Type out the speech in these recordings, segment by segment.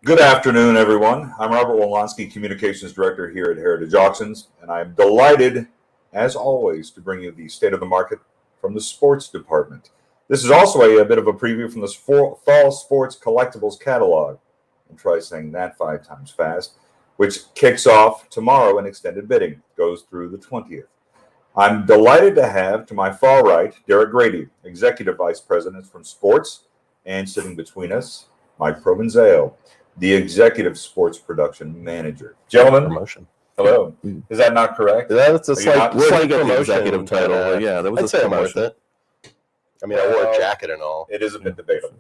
Good afternoon, everyone. I'm Robert Wilonsky, Communications Director here at Heritage Auctions, and I'm delighted, as always, to bring you the state of the market from the sports department. This is also a bit of a preview from the Fall Sports Collectibles catalog. And try saying that 5 times fast, which kicks off tomorrow in extended bidding, goes through the 20th. I'm delighted to have, to my far right, Derek Grady, Executive Vice President from Sports, and sitting between us, Mike Provenzale, the Executive Sports Production Manager. Gentlemen, promotion. Hello. Is that not correct? That's a slight promotion, executive title. Yeah, that was I'd say I'm worth promotion. it. I mean, I wore a jacket and all. It is a bit debatable.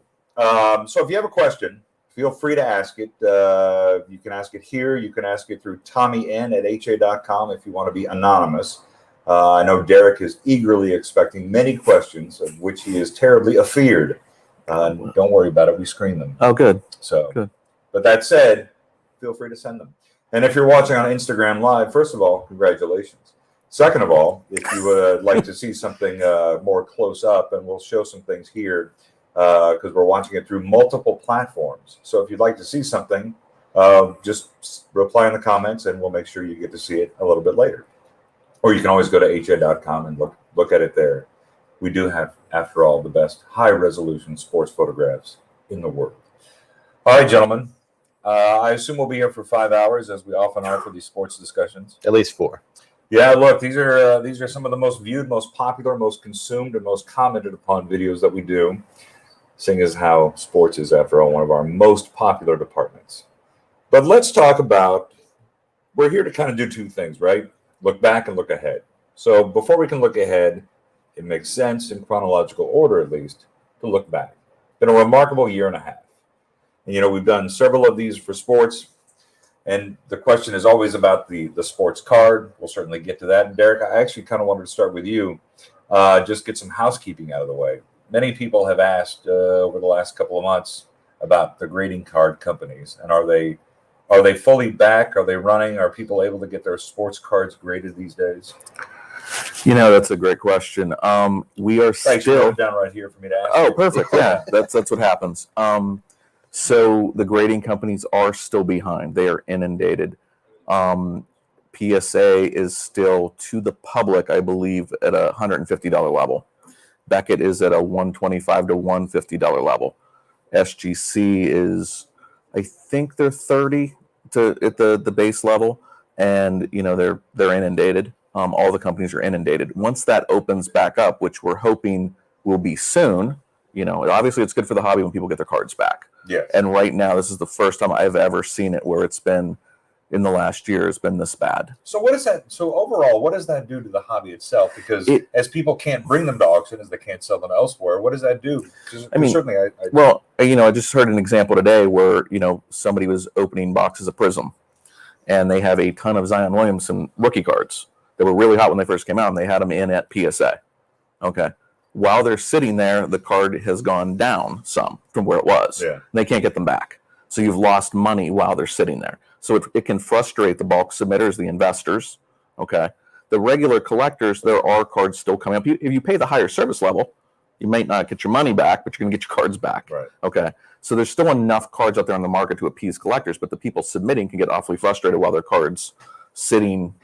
So if you have a question, feel free to ask it. You can ask it here. You can ask it through tommyn@ha.com if you want to be anonymous. I know Derek is eagerly expecting many questions, of which he is terribly afeared. Don't worry about it. We screen them. Oh, good. So, good. But that said, feel free to send them. And if you're watching on Instagram Live, first of all, congratulations. Second of all, if you would like to see something more close up, and we'll show some things here because we're watching it through multiple platforms. So if you'd like to see something, just reply in the comments and we'll make sure you get to see it a little bit later. Or you can always go to ha.com and look at it there. We do have, after all, the best high-resolution sports photographs in the world. All right, gentlemen. I assume we'll be here for 5 hours, as we often are for these sports discussions. At least 4. Yeah, look, these are some of the most viewed, most popular, most consumed, and most commented upon videos that we do, seeing as how sports is, after all, one of our most popular departments. But let's talk about, we're here to kind of do 2 things, right? Look back and look ahead. So before we can look ahead, it makes sense, in chronological order at least, to look back. Been a remarkable year and a half. And, you know, we've done several of these for sports, and the question is always about the sports card. We'll certainly get to that. And Derek, I actually kind of wanted to start with you, just get some housekeeping out of the way. Many people have asked over the last couple of months about the grading card companies, and are they fully back? Are they running? Are people able to get their sports cards graded these days? You know, that's a great question. We are Thanks, still wrote it down right here for me to ask. Oh, perfect. Yeah, that's what happens. So the grading companies are still behind. They are inundated. PSA is still, to the public, I believe, at a $150 level. Beckett is at a $125 to $150 level. SGC is, I think they're 30 at the base level, and you know they're inundated. All the companies are inundated. Once that opens back up, which we're hoping will be soon, you know, obviously it's good for the hobby when people get their cards back. Yeah. And right now, this is the first time I've ever seen it where it's been, in the last year, it's been this bad. So what is that? So overall, what does that do to the hobby itself? Because as people can't bring them to auction, as they can't sell them elsewhere, what does that do? I mean, certainly, well, you know, I just heard an example today where, you know, somebody was opening boxes of Prism, and they have a ton of Zion Williamson rookie cards that were really hot when they first came out, and they had them in at PSA. Okay. While they're sitting there, the card has gone down some from where it was. Yeah. They can't get them back. So you've lost money while they're sitting there. So it can frustrate the bulk submitters, the investors. Okay. The regular collectors, there are cards still coming up. If you pay the higher service level, you might not get your money back, but you're going to get your cards back. Right. Okay. So there's still enough cards out there on the market to appease collectors, but the people submitting can get awfully frustrated while their cards sitting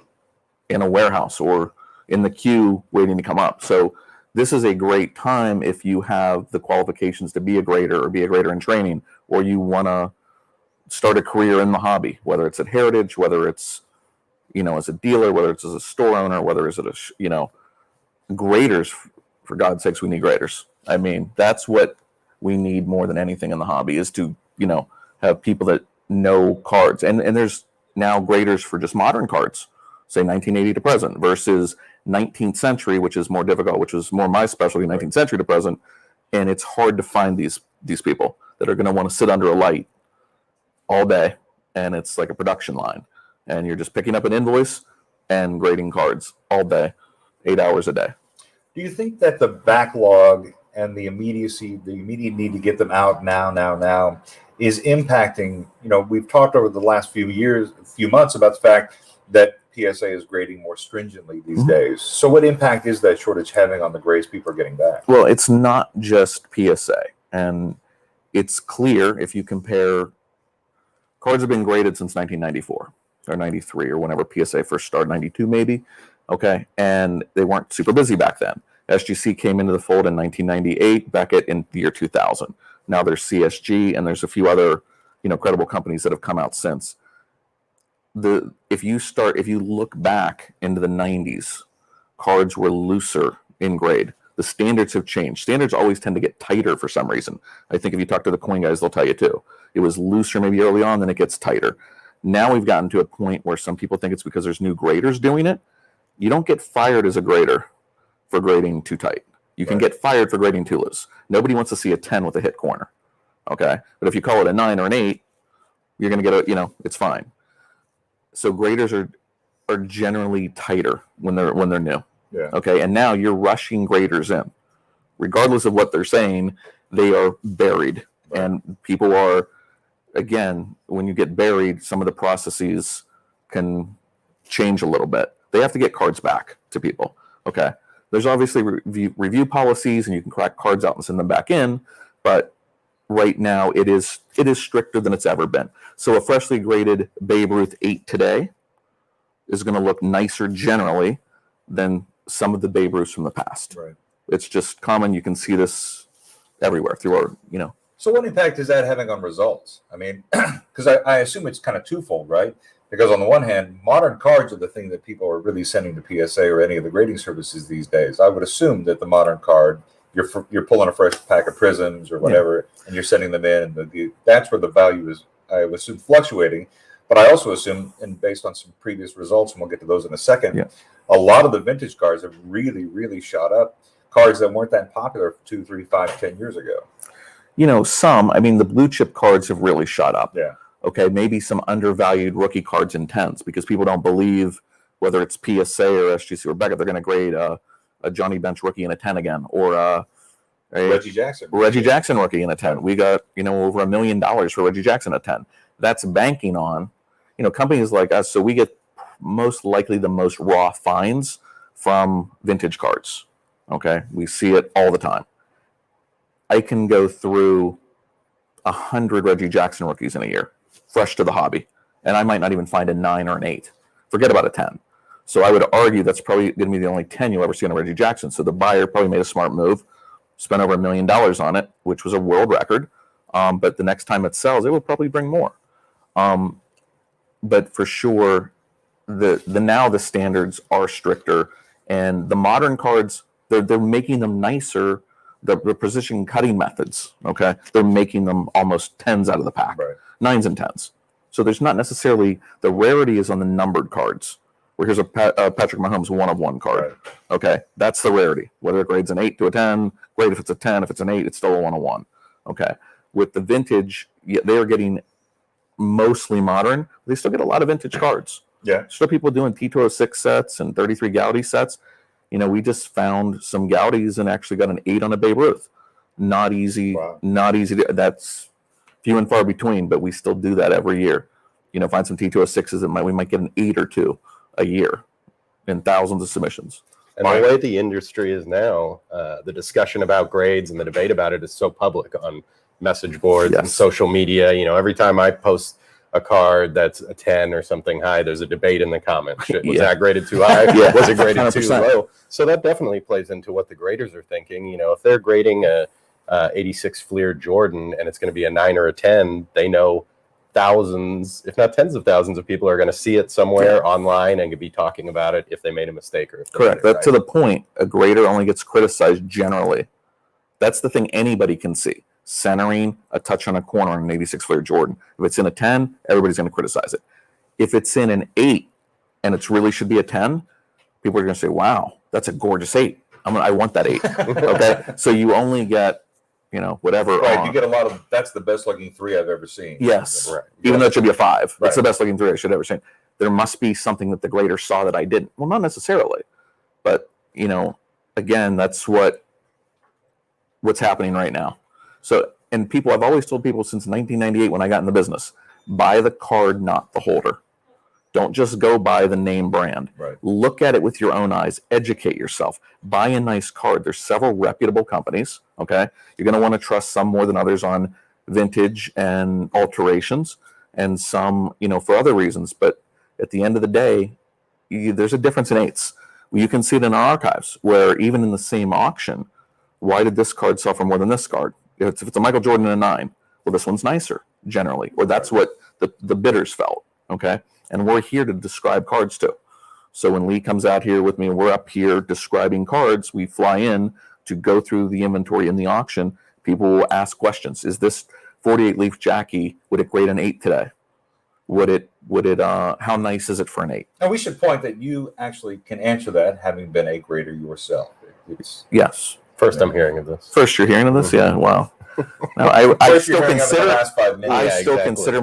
in a warehouse or in the queue waiting to come up. So this is a great time if you have the qualifications to be a grader or be a grader in training, or you want to start a career in the hobby, whether it's at Heritage, whether it's, you know, as a dealer, whether it's as a store owner, whether it's a, you know, graders, for God's sakes, we need graders. I mean, that's what we need more than anything in the hobby, is to, you know, have people that know cards. And there's now graders for just modern cards, say 1980 to present versus 19th century, which is more difficult, which is more my specialty, 19th century to present. And it's hard to find these people that are going to want to sit under a light all day, and it's like a production line, and you're just picking up an invoice and grading cards all day, 8 hours a day. Do you think that the backlog and the immediacy, the immediate need to get them out now is impacting, you know, we've talked over the last few months about the fact that PSA is grading more stringently these days. So what impact is that shortage having on the grades people are getting back? Well, it's not just PSA, and it's clear if you compare Cards have been graded since 1994 or 93 or whenever PSA first started, 92 maybe. Okay, and they weren't super busy back then. SGC came into the fold in 1998, Beckett in the year 2000. Now there's CSG and there's a few other, credible companies that have come out since. If you look back into the 90s, cards were looser in grade. The standards have changed. Standards always tend to get tighter for some reason. I think if you talk to the coin guys, they'll tell you too. It was looser maybe early on, then it gets tighter. Now we've gotten to a point where some people think it's because there's new graders doing it. You don't get fired as a grader for grading too tight. You can get fired for grading too loose. Nobody wants to see a 10 with a hit corner. Okay? But if you call it a 9 or an 8, you're going to get it's fine. So graders are generally tighter when they're new. Yeah. Okay, and now you're rushing graders in. Regardless of what they're saying, they are buried. Right. And people are, again, when you get buried, some of the processes can change a little bit. They have to get cards back to people. Okay, there's obviously review policies, and you can crack cards out and send them back in, but right now it is stricter than it's ever been. So a freshly graded Babe Ruth 8 today is going to look nicer generally than some of the Babe Ruths from the past. Right. It's just common. You can see this everywhere through our, So what impact is that having on results? I mean, because I assume it's kind of twofold, right? Because on the one hand, modern cards are the thing that people are really sending to PSA or any of the grading services these days. I would assume that the modern card, you're pulling a fresh pack of prisms or whatever, and you're sending them in, and that's where the value is, I would assume, fluctuating. But I also assume, and based on some previous results, and we'll get to those in a second, a lot of the vintage cards have really, really shot up. Cards that weren't that popular 2, 3, 5, 10 years ago. The blue chip cards have really shot up. Yeah. Okay, maybe some undervalued rookie cards in 10s because people don't believe whether it's PSA or SGC or Beckett, they're going to grade a Johnny Bench rookie in a 10 again, or a Reggie Jackson rookie in a 10. We got, over $1 million for Reggie Jackson at 10. That's banking on, companies like us. So we get most likely the most raw finds from vintage cards. Okay, we see it all the time. I can go through 100 Reggie Jackson rookies in a year, fresh to the hobby, and I might not even find a 9 or an 8. Forget about a 10. So I would argue that's probably going to be the only 10 you'll ever see on a Reggie Jackson. So the buyer probably made a smart move, spent over $1 million on it, which was a world record. But the next time it sells, it will probably bring more. But for sure, now the standards are stricter, and the modern cards, they're making them nicer. The precision cutting methods, okay, they're making them almost 10s out of the pack, right. 9s and 10s. So there's not necessarily, the rarity is on the numbered cards, where here's a Patrick Mahomes 1-of-1 card. Right. Okay, that's the rarity. Whether it grades an 8 to a 10, great if it's a 10. If it's an 8, it's still a 1-of-1. Okay, with the vintage, they are getting mostly modern. They still get a lot of vintage cards. Yeah, still people doing T206 sets and 33 Gaudy sets. We just found some Gaudis and actually got an 8 on a Babe Ruth. Not easy. Wow. Not easy. That's few and far between, but we still do that every year. Find some T206s that we might get an 8 or 2 a year in thousands of submissions. And the way the industry is now, the discussion about grades and the debate about it is so public on message boards and social media. Every time I post a card that's a 10 or something high, there's a debate in the comments. Was that graded too high? Was it graded 100%. Too low? So that definitely plays into what the graders are thinking. If they're grading a 86 Fleer Jordan and it's going to be a 9 or a 10, they know thousands, if not tens of thousands of people are going to see it somewhere online and could be talking about it if they made a mistake or if they correct. That's right. To the point, a grader only gets criticized generally. That's the thing anybody can see. Centering, a touch on a corner on an 86 Fleer Jordan. If it's in a 10, everybody's going to criticize it. If it's in an 8 and it really should be a 10, people are going to say, wow, that's a gorgeous 8. I want that 8. Okay, so you only get, whatever. Right, you get a lot of, that's the best looking 3 I've ever seen. Yes, right. Even though it should be a 5. Right. It's the best looking 3 I should have ever seen. There must be something that the grader saw that I didn't. Well, not necessarily. But, again, that's what's happening right now. So, and I've always told people since 1998 when I got in the business, buy the card, not the holder. Don't just go buy the name brand. Right. Look at it with your own eyes. Educate yourself. Buy a nice card. There's several reputable companies, okay? You're going to want to trust some more than others on vintage and alterations. and some, for other reasons. But at the end of the day, there's a difference in eights. You can see it in our archives where even in the same auction, why did this card sell for more than this card? If it's a Michael Jordan in a 9, well, this one's nicer generally, or that's what the bidders felt. Okay. And we're here to describe cards too. So when Lee comes out here with me, we're up here describing cards. We fly in to go through the inventory in the auction. People will ask questions. Is this 48 leaf Jackie, would it grade an 8 today? Would it how nice is it for an 8? And we should point that you actually can answer that, having been a grader yourself. Yes. First I'm hearing of this. First you're hearing of this? Yeah, wow. No, I still consider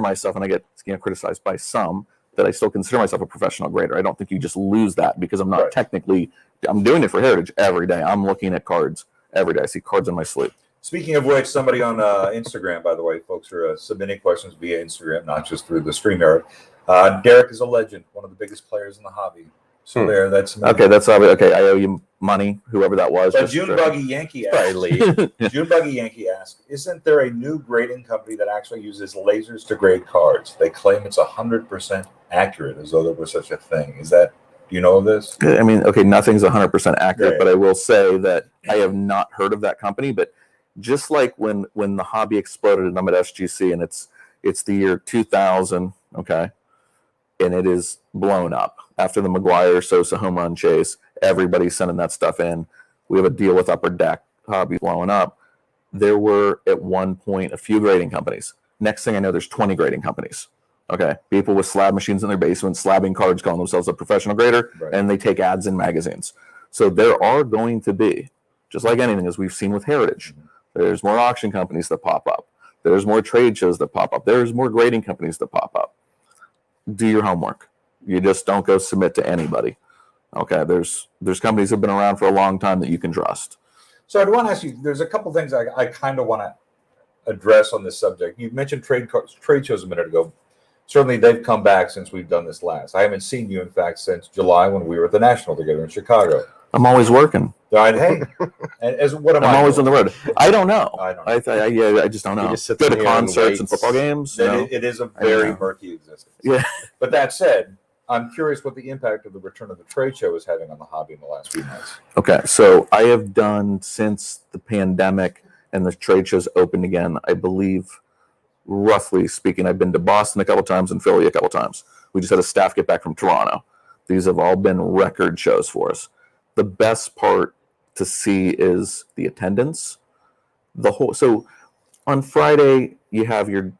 myself, and I get criticized by some, that I still consider myself a professional grader. I don't think you just lose that because I'm not technically, I'm doing it for Heritage every day. I'm looking at cards every day. I see cards in my sleep. Speaking of which, somebody on Instagram, by the way, folks are submitting questions via Instagram, not just through the StreamYard. Derek is a legend, one of the biggest players in the hobby. So there, that's okay. That's okay. I owe you money, whoever that was. But June Buggy Yankee asked, June Buggy Yankee asked, isn't there a new grading company that actually uses lasers to grade cards? They claim it's 100% accurate, as though there was such a thing. Is that? Do you know of this? I mean, okay, nothing's 100% accurate, but I will say that I have not heard of that company. But just like when the hobby exploded, and I'm at SGC, and it's the year 2000, okay, and it is blown up after the McGuire Sosa home run chase. Everybody's sending that stuff in. We have a deal with Upper Deck Hobby blowing up. There were at one point a few grading companies. Next thing I know, there's 20 grading companies. Okay, people with slab machines in their basement, slabbing cards, calling themselves a professional grader, and they take ads in magazines. So there are going to be, just like anything, as we've seen with Heritage, there's more auction companies that pop up. There's more trade shows that pop up. There's more grading companies that pop up. Do your homework. You just don't go submit to anybody. Okay, there's companies that have been around for a long time that you can trust. So I want to ask you, there's a couple things I kind of want to address on this subject. You mentioned trade shows a minute ago. Certainly they've come back since we've done this last. I haven't seen you, in fact, since July when we were at the National together in Chicago. I'm always working. Hey, I'm always on the road. I don't know. I just don't know. You just go to concerts and football games. It is a very murky existence. Yeah. But that said, I'm curious what the impact of the return of the trade show is having on the hobby in the last few months. Okay, so I have done, since the pandemic and the trade shows opened again, I believe, roughly speaking, I've been to Boston a couple times and Philly a couple times. We just had a staff get back from Toronto. These have all been record shows for us. The best part to see is the attendance. So on Friday, you have your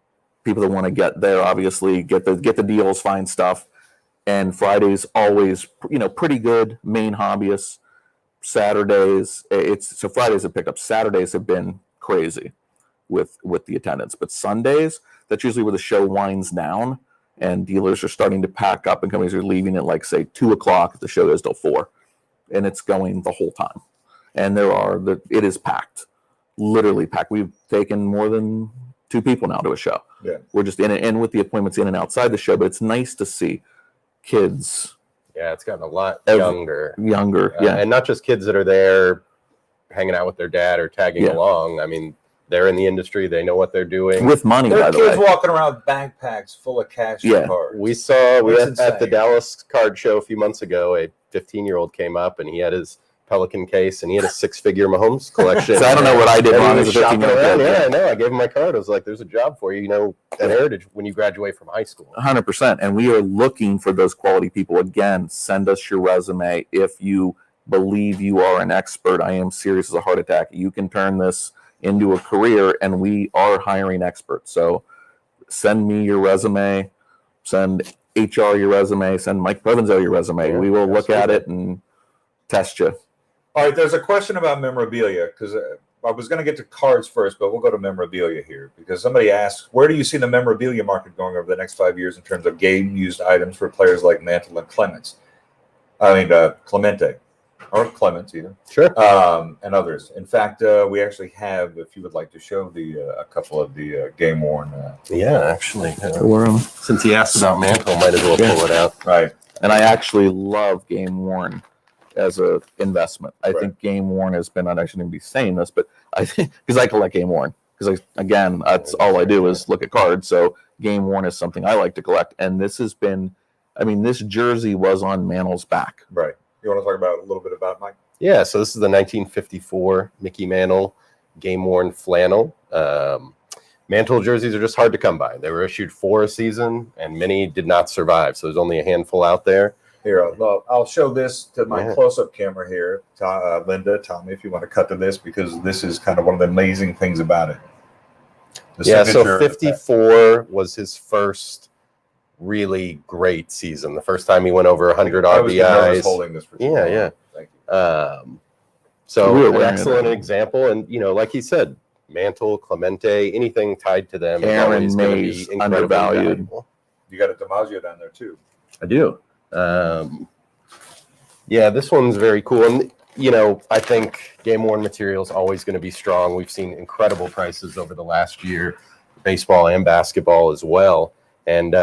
people that want to get there, obviously, get the deals, find stuff. And Friday's always, pretty good, main hobbyists. Saturdays, so Fridays have picked up. Saturdays have been crazy with the attendance. But Sundays, that's usually where the show winds down and dealers are starting to pack up and companies are leaving at, like, say, 2 o'clock. The show goes till 4. And it's going the whole time. And it is packed, literally packed. We've taken more than 2 people now to a show. Yeah. We're just in it, and with the appointments in and outside the show, but it's nice to see kids. Yeah, it's gotten a lot younger. Yeah. And not just kids that are there hanging out with their dad or tagging along. I mean, they're in the industry. They know what they're doing. With money, there by are the way. kids walking around with backpacks full of cash and cards. We were at the Dallas card show a few months ago. A 15-year-old came up, and he had his Pelican case, and he had a 6-figure Mahomes collection. So I don't know what I did wrong as a 15-year-old. Yeah, I know. I gave him my card. I was like, there's a job for you, at Heritage when you graduate from high school. 100%. And we are looking for those quality people. Again, send us your resume. If you believe you are an expert, I am serious as a heart attack. You can turn this into a career, and we are hiring experts. So send me your resume. Send HR your resume. Send Mike Provenzale your resume. We will look at it and test you. All right, there's a question about memorabilia, because I was going to get to cards first, but we'll go to memorabilia here, because somebody asked, where do you see the memorabilia market going over the next 5 years in terms of game-used items for players like Mantle and Clemente, or Clements either. Sure. And others. In fact, we actually have, if you would like to show a couple of the game-worn. Actually. Since he asked about Mantle, might as well pull it out. Right. And I actually love game-worn as a investment. I think game worn has been, I shouldn't be saying this, but I think, because I collect game worn, because again, that's all I do is look at cards. So game worn is something I like to collect. And this has been, I mean, this jersey was on Mantle's back. Right. You want to talk about a little bit about it, Mike? Yeah, so this is the 1954 Mickey Mantle game-worn flannel. Mantle jerseys are just hard to come by. They were issued for a season, and many did not survive, so there's only a handful out there. Here, I'll show this to my close-up camera here. Linda, Tommy, if you want to cut to this, because this is kind of one of the amazing things about it. So 54 was his first really great season. The first time he went over 100 RBIs. I was holding this for too long. Yeah. Thank you. So an excellent example, and like he said, Mantle, Clemente, anything tied to them. Aaron Mays, undervalued. Valuable. You got a DiMaggio down there too. I do. This one's very cool, and I think game worn material is always going to be strong. We've seen incredible prices over the last year, baseball and basketball as well. And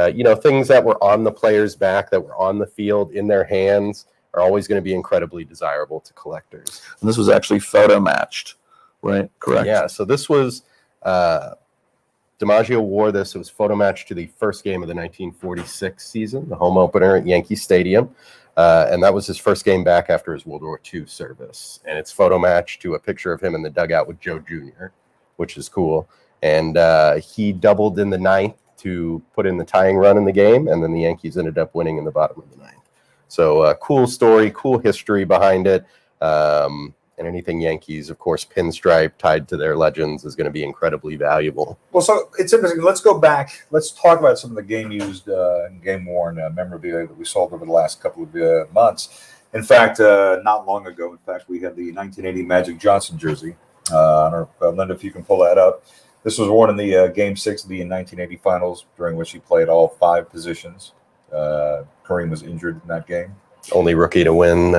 things that were on the player's back, that were on the field, in their hands, are always going to be incredibly desirable to collectors. And this was actually photo matched, right? Correct. Yeah. So this was DiMaggio wore this. It was photo matched to the first game of the 1946 season, the home opener at Yankee Stadium. And that was his first game back after his World War II service. And it's photo matched to a picture of him in the dugout with Joe Jr., which is cool. And he doubled in the ninth to put in the tying run in the game, and then the Yankees ended up winning in the bottom of the ninth. So cool story, cool history behind it. And anything Yankees, of course, pinstripe tied to their legends is going to be incredibly valuable. Well, so it's interesting. Let's go back. Let's talk about some of the game-used and game-worn memorabilia that we sold over the last couple of months. In fact, not long ago, we had the 1980 Magic Johnson jersey. Linda, if you can pull that up. This was worn in the Game 6 of the 1980 Finals, during which he played all 5 positions. Kareem was injured in that game. Only rookie to win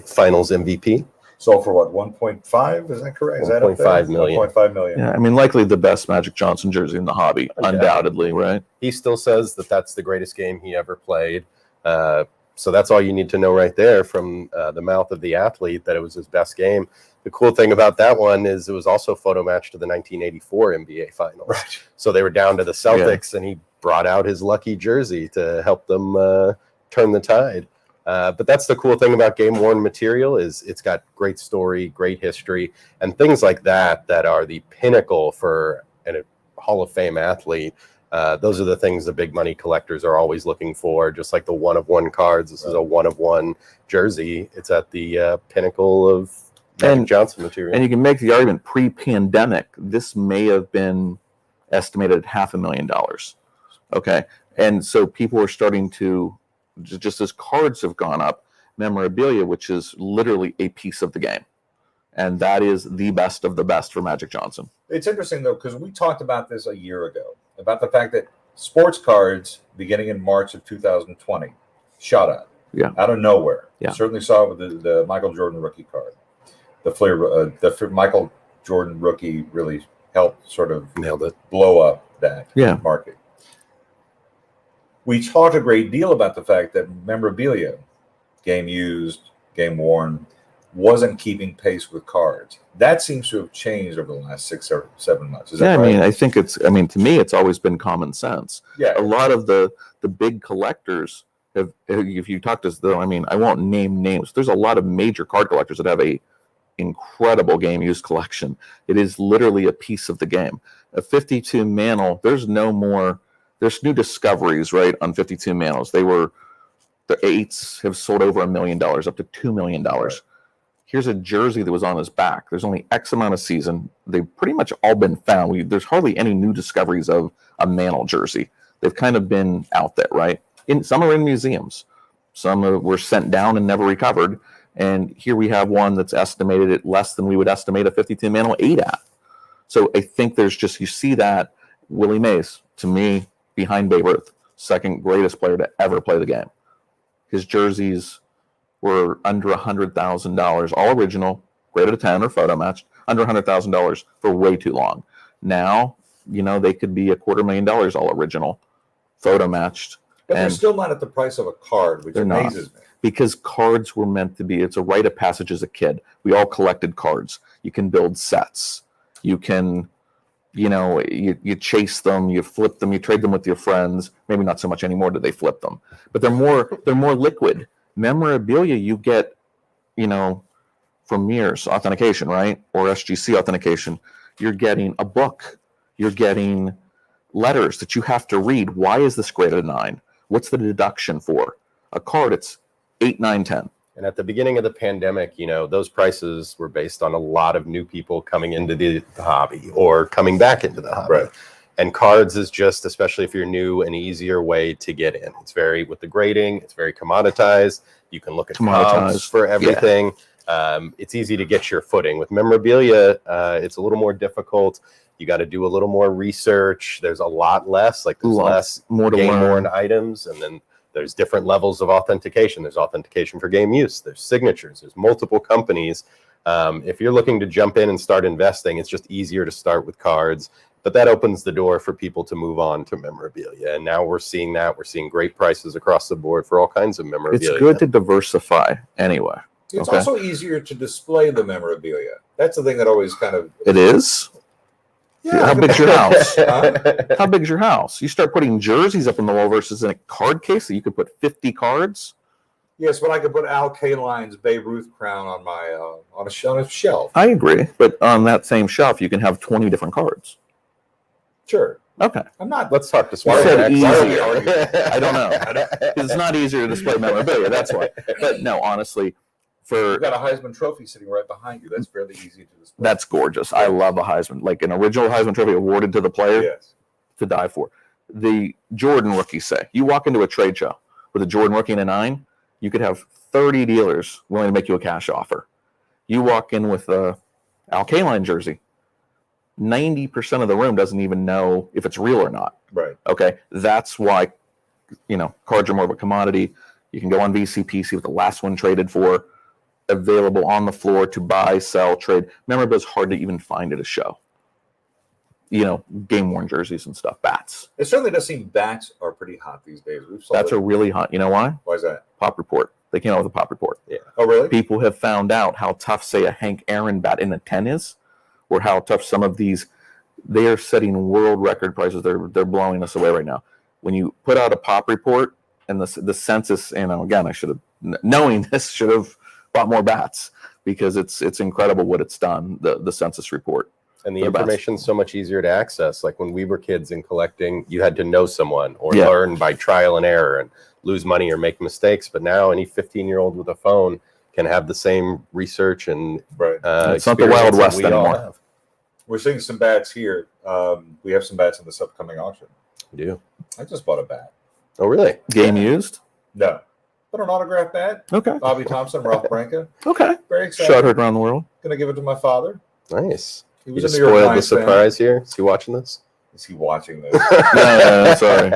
Finals MVP. So for what, 1.5? Is that correct? Is that up there? 1.5 million. 1.5 million. Yeah, I mean, likely the best Magic Johnson jersey in the hobby, undoubtedly, right? He still says that that's the greatest game he ever played. So that's all you need to know right there from the mouth of the athlete, that it was his best game. The cool thing about that one is it was also photo matched to the 1984 NBA Finals. Right. So they were down to the Celtics, and he brought out his lucky jersey to help them turn the tide. But that's the cool thing about game-worn material, is it's got great story, great history, and things like that are the pinnacle for a Hall of Fame athlete. Those are the things the big money collectors are always looking for, just like the one-of-one cards. This is a one-of-one jersey. It's at the pinnacle of Magic Johnson material. And you can make the argument, pre-pandemic, this may have been estimated at $500,000. Okay. And so people are starting to, just as cards have gone up, memorabilia, which is literally a piece of the game. And that is the best of the best for Magic Johnson. It's interesting, though, because we talked about this a year ago, about the fact that sports cards, beginning in March of 2020, shot up. Yeah. Out of nowhere. Yeah. You certainly saw it with the Michael Jordan rookie card. The Michael Jordan rookie really helped sort of Nailed it. blow up that market. We talked a great deal about the fact that memorabilia, game used, game worn, wasn't keeping pace with cards. That seems to have changed over the last 6 or 7 months. Is that right? I mean, I think to me, it's always been common sense. Yeah. A lot of the big collectors have, if you talk to them, I mean, I won't name names. There's a lot of major card collectors that have a incredible game used collection. It is literally a piece of the game. A 52 Mantle, there's new discoveries, right, on 52 Mantles. The 8s have sold over $1 million, up to $2 million. Right. Here's a jersey that was on his back. There's only X amount of season. They've pretty much all been found. There's hardly any new discoveries of a Mantle jersey. They've kind of been out there, right? Some are in museums. Some were sent down and never recovered. And here we have one that's estimated at less than we would estimate a 52 Mantle 8 at. So I think you see that. Willie Mays, to me, behind Babe Ruth, second greatest player to ever play the game. His jerseys were under $100,000, all original, graded a 10 or photo matched, under $100,000 for way too long. Now, they could be $250,000 all original, photo matched. But they're still not at the price of a card, which amazes me. Because cards were meant to be, it's a rite of passage as a kid. We all collected cards. You can build sets. You can you chase them, you flip them, you trade them with your friends. Maybe not so much anymore do they flip them, but they're more liquid. Memorabilia you get, from Mirrors authentication, right? Or SGC authentication. You're getting a book. You're getting letters that you have to read. Why is this greater than 9? What's the deduction for? A card, it's 8, 9, 10. And at the beginning of the pandemic, those prices were based on a lot of new people coming into the hobby or coming back into the hobby. Right. And cards is just, especially if you're new, an easier way to get in. It's with the grading, it's very commoditized. You can look at comps for everything. Yeah. It's easy to get your footing. With memorabilia, it's a little more difficult. You got to do a little more research. There's a lot less, there's less game-worn items, and then there's different levels of authentication. There's authentication for game use. There's signatures. There's multiple companies. If you're looking to jump in and start investing, it's just easier to start with cards. But that opens the door for people to move on to memorabilia. And now we're seeing that. We're seeing great prices across the board for all kinds of memorabilia. It's good to diversify anyway. It's also easier to display the memorabilia. That's the thing that always kind of... It is? Yeah. How big's your house? How big's your house? You start putting jerseys up in the wall versus in a card case that you could put 50 cards? Yes, but I could put Al Kaline's Babe Ruth crown on my on a shelf. I agree, but on that same shelf, you can have 20 different cards. Sure. Okay. I'm not. Let's talk to You said easier. easier. I don't know. It's not easier to display memorabilia. That's why. But no, honestly, You've got a Heisman Trophy sitting right behind you. That's fairly easy to display. That's gorgeous. I love a Heisman, like an original Heisman Trophy awarded to the player. Yes. To die for. The Jordan rookies say you walk into a trade show with a Jordan rookie and a 9, you could have 30 dealers willing to make you a cash offer. You walk in with a Al Kaline jersey, 90% of the room doesn't even know if it's real or not. Right. Okay. That's why, cards are more of a commodity. You can go on VCP, see what the last one traded for, available on the floor to buy, sell, trade. Memorabilia is hard to even find at a show. Game worn jerseys and stuff, bats. It certainly does seem bats are pretty hot these days. Bats are really hot. You know why? Why is that? Pop report. They came out with a pop report. Yeah. Oh, really? People have found out how tough, say, a Hank Aaron bat in a 10 is, or how tough some of these. They are setting world record prices. They're blowing us away right now. When you put out a pop report and the census, again, I should have, knowing this, should have bought more bats because it's incredible what it's done. The census report. And the information's so much easier to access. Like when we were kids and collecting, you had to know someone or learn by trial and error and lose money or make mistakes. But now any 15-year-old with a phone can have the same research and it's not the Wild West anymore. We're seeing some bats here. We have some bats in this upcoming auction. We do. I just bought a bat. Oh, really? Game used? No. But an autographed bat. Okay. Bobby Thompson, Ralph Branca. Okay. Very excited. Shot heard around the world. Gonna give it to my father. Nice. He You was just a New York spoiled the Giants fan. surprise here. Is he watching this? Is he watching this? No, sorry.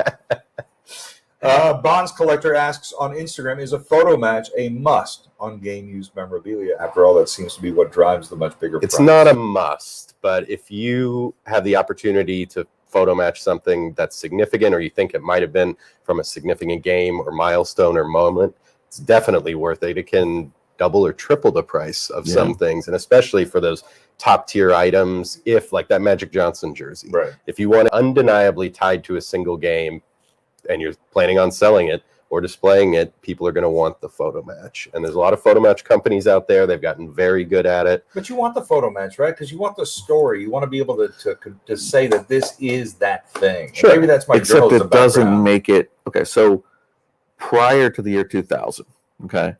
Bonds Collector asks on Instagram, is a photo match a must on game used memorabilia? After all, that seems to be what drives the much bigger It's price. not a must, but if you have the opportunity to photo match something that's significant or you think it might have been from a significant game or milestone or moment, it's definitely worth it. It can double or triple the price of some things, and especially for those top tier items, if like that Magic Johnson jersey. Right. If you want it undeniably tied to a single game and you're planning on selling it or displaying it, people are going to want the photo match. And there's a lot of photo match companies out there. They've gotten very good at it. But you want the photo match, right? Because you want the story. You want to be able to say that this is that thing. Sure. Maybe that's my Except journalism it doesn't background. make it. Okay, so prior to the year 2000, okay,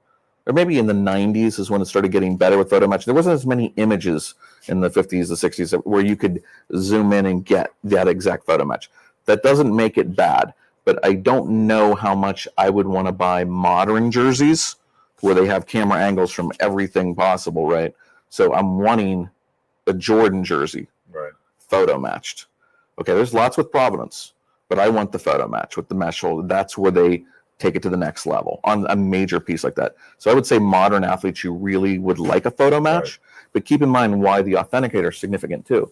or maybe in the 90s is when it started getting better with photo match. There wasn't as many images in the 50s, the 60s where you could zoom in and get that exact photo match. That doesn't make it bad, but I don't know how much I would want to buy modern jerseys where they have camera angles from everything possible, right? So I'm wanting a Jordan jersey, Right. photo matched. Okay, there's lots with Providence, but I want the photo match with the mesh shoulder. That's where they take it to the next level on a major piece like that. So I would say modern athletes, you really would like a photo match, but keep in mind why the Authenticator is significant too,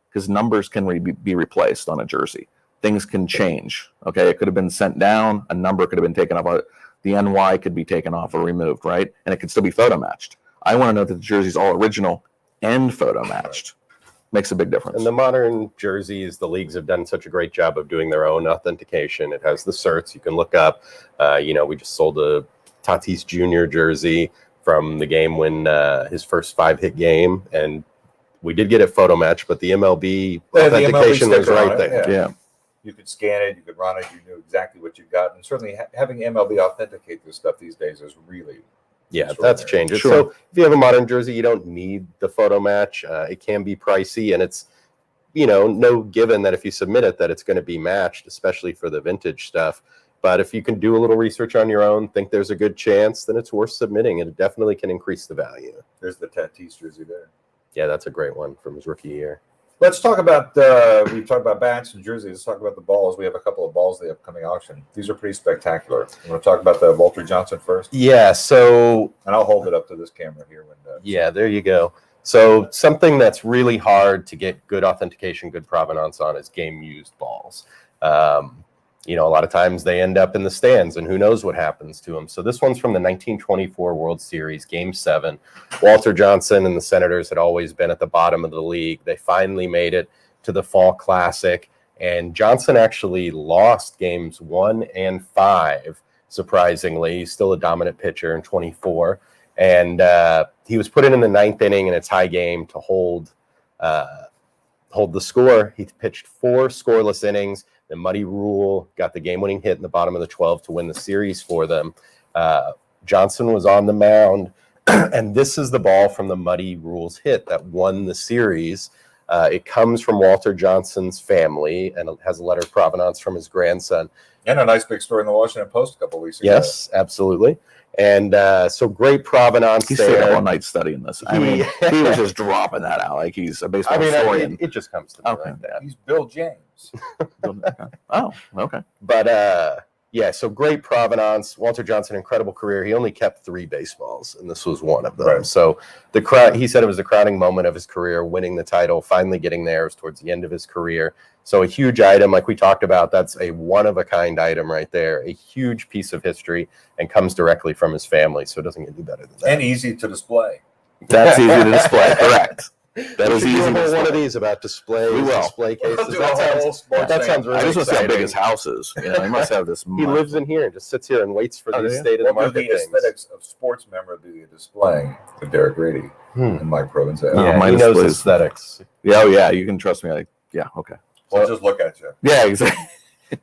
because numbers can be replaced on a jersey. Things can change. Okay, it could have been sent down, a number could have been taken off, the NY could be taken off or removed, right? And it could still be photo matched. I want to know that the jersey's all original and photo matched. makes a big difference. And the modern jerseys, the leagues have done such a great job of doing their own authentication. It has the certs you can look up. We just sold a Tatis Jr. jersey from the game when his first 5-hit game, and we did get it photo matched, but the MLB authentication was right there. Yeah. You could scan it, you could run it, you knew exactly what you got. And certainly having MLB authenticate this stuff these days is really that's changed. Sure. So if you have a modern jersey, you don't need the photo match. It can be pricey, and it's, no given that if you submit it that it's going to be matched, especially for the vintage stuff. But if you can do a little research on your own, think there's a good chance, then it's worth submitting, and it definitely can increase the value. There's the Tatis jersey there. Yeah, that's a great one from his rookie year. Let's talk about, we've talked about bats and jerseys. Let's talk about the balls. We have a couple of balls in the upcoming auction. These are pretty spectacular. You want to talk about the Walter Johnson first? Yeah, so... And I'll hold it up to this camera here. Yeah, there you go. So something that's really hard to get good authentication, good provenance on is game-used balls. A lot of times they end up in the stands, and who knows what happens to them. So this one's from the 1924 World Series, Game 7. Walter Johnson and the Senators had always been at the bottom of the league. They finally made it to the Fall Classic, and Johnson actually lost Games 1 and 5, surprisingly. He's still a dominant pitcher in 24. And he was put in the 9th inning in a tie game to hold the score. He pitched 4 scoreless innings. The Muddy Rule got the game-winning hit in the bottom of the 12th to win the series for them. Johnson was on the mound, and this is the ball from the Muddy Rule's hit that won the series. It comes from Walter Johnson's family, and it has a letter of provenance from his grandson. And a nice big story in the Washington Post a couple of weeks ago. Yes, absolutely. And so great provenance He there. stayed up all night studying this. I mean, he was just dropping that out like he's a baseball historian. It just comes to me like that. He's Bill James. Oh, okay. But so great provenance. Walter Johnson, incredible career. He only kept 3 baseballs, and this was one of them. Right. So he said it was the crowning moment of his career, winning the title, finally getting there. It was towards the end of his career. So a huge item, like we talked about, that's a one-of-a-kind item right there, a huge piece of history, and comes directly from his family, so it doesn't get any better than that. And easy to display. That's easy to display, correct. That is easy to display. One of these about displays, display cases. That sounds really I just want to see how exciting. big his house is. He must have this. He lives in here and just sits here and waits for these state-of-the-market the things. aesthetics of sports memorabilia display with Derek Grady and Mike Provenzale. Yeah, he knows aesthetics. Yeah, you can trust me. Okay. Well, just look at you. Yeah, exactly.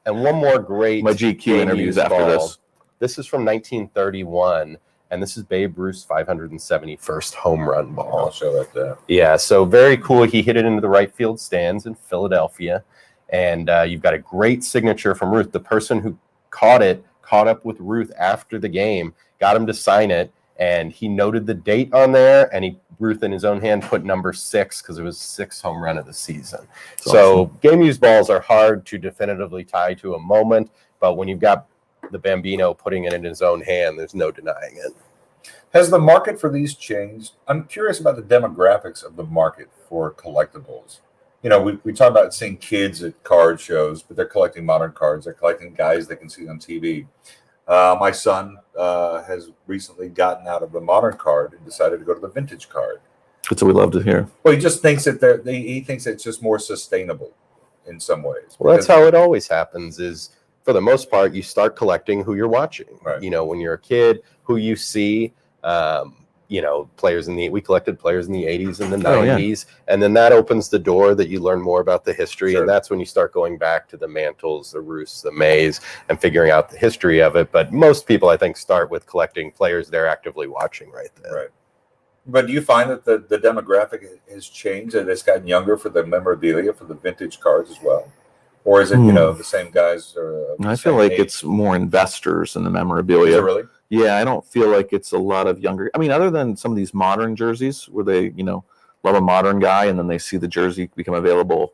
And one more great my GQ interviews after this. This is from 1931, and this is Babe Ruth's 571st home run ball. I'll show that there. Yeah, so very cool. He hit it into the right field stands in Philadelphia, and you've got a great signature from Ruth. The person who caught up with Ruth after the game, got him to sign it, and he noted the date on there, and Ruth in his own hand put number 6 because it was 6th home run of the season. That's so awesome. Game-used balls are hard to definitively tie to a moment, but when you've got the Bambino putting it in his own hand, there's no denying it. Has the market for these changed? I'm curious about the demographics of the market for collectibles. We talk about seeing kids at card shows, but they're collecting modern cards. They're collecting guys they can see on TV. My son has recently gotten out of the modern card and decided to go to the vintage card. That's what we love to hear. Well, he just thinks that he thinks it's just more sustainable in some ways. Well, that's how it always happens is, for the most part, you start collecting who you're watching. Right. When you're a kid, who you see, we collected players in the 80s and the 90s, and then that opens the door that you learn more about the history, Sure. and that's when you start going back to the Mantles, the Ruths, the Mays, and figuring out the history of it. But most people, I think, start with collecting players they're actively watching right there. Right. But do you find that the demographic has changed, that it's gotten younger for the memorabilia, for the vintage cards as well? Or is it, the same guys? I feel like it's more investors in the memorabilia. Is it really? Yeah, I don't feel like it's a lot of younger. I mean, other than some of these modern jerseys where they, love a modern guy and then they see the jersey become available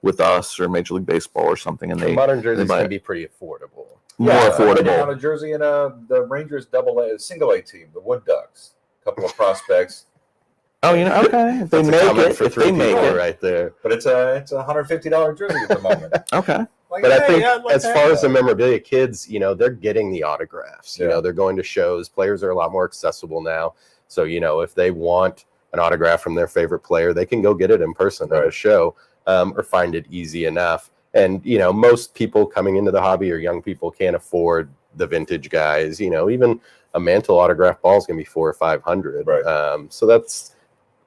with us or Major League Baseball or something, and modern jerseys can be pretty affordable. More affordable. On a jersey in the Rangers single A team, the Wood Ducks, a couple of prospects. Oh, okay. If they make it right there. But it's a $150 jersey at the moment. Okay. But I think as far as the memorabilia, kids, they're getting the autographs. They're going to shows. Players are a lot more accessible now. So, if they want an autograph from their favorite player, they can go get it in person at a show, or find it easy enough. And, you know, most people coming into the hobby or young people can't afford the vintage guys. You know, even a Mantle autograph ball is going to be $400 or $500. Right. So that's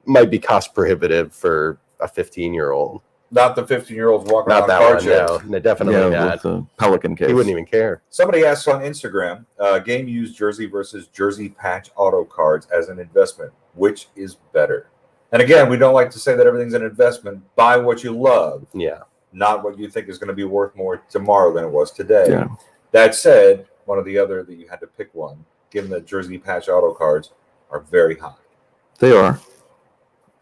might be cost prohibitive for a 15-year-old. Not the 15-year-olds walking Not around that card one, shows. no, definitely not. With the Pelican case. He wouldn't even care. Somebody asks on Instagram, game used jersey versus jersey patch auto cards as an investment. Which is better? And again, we don't like to say that everything's an investment. Buy what you love. Yeah. Not what you think is going to be worth more tomorrow than it was today. Yeah. That said, one of the other that you had to pick one, given that jersey patch auto cards are very high. They are.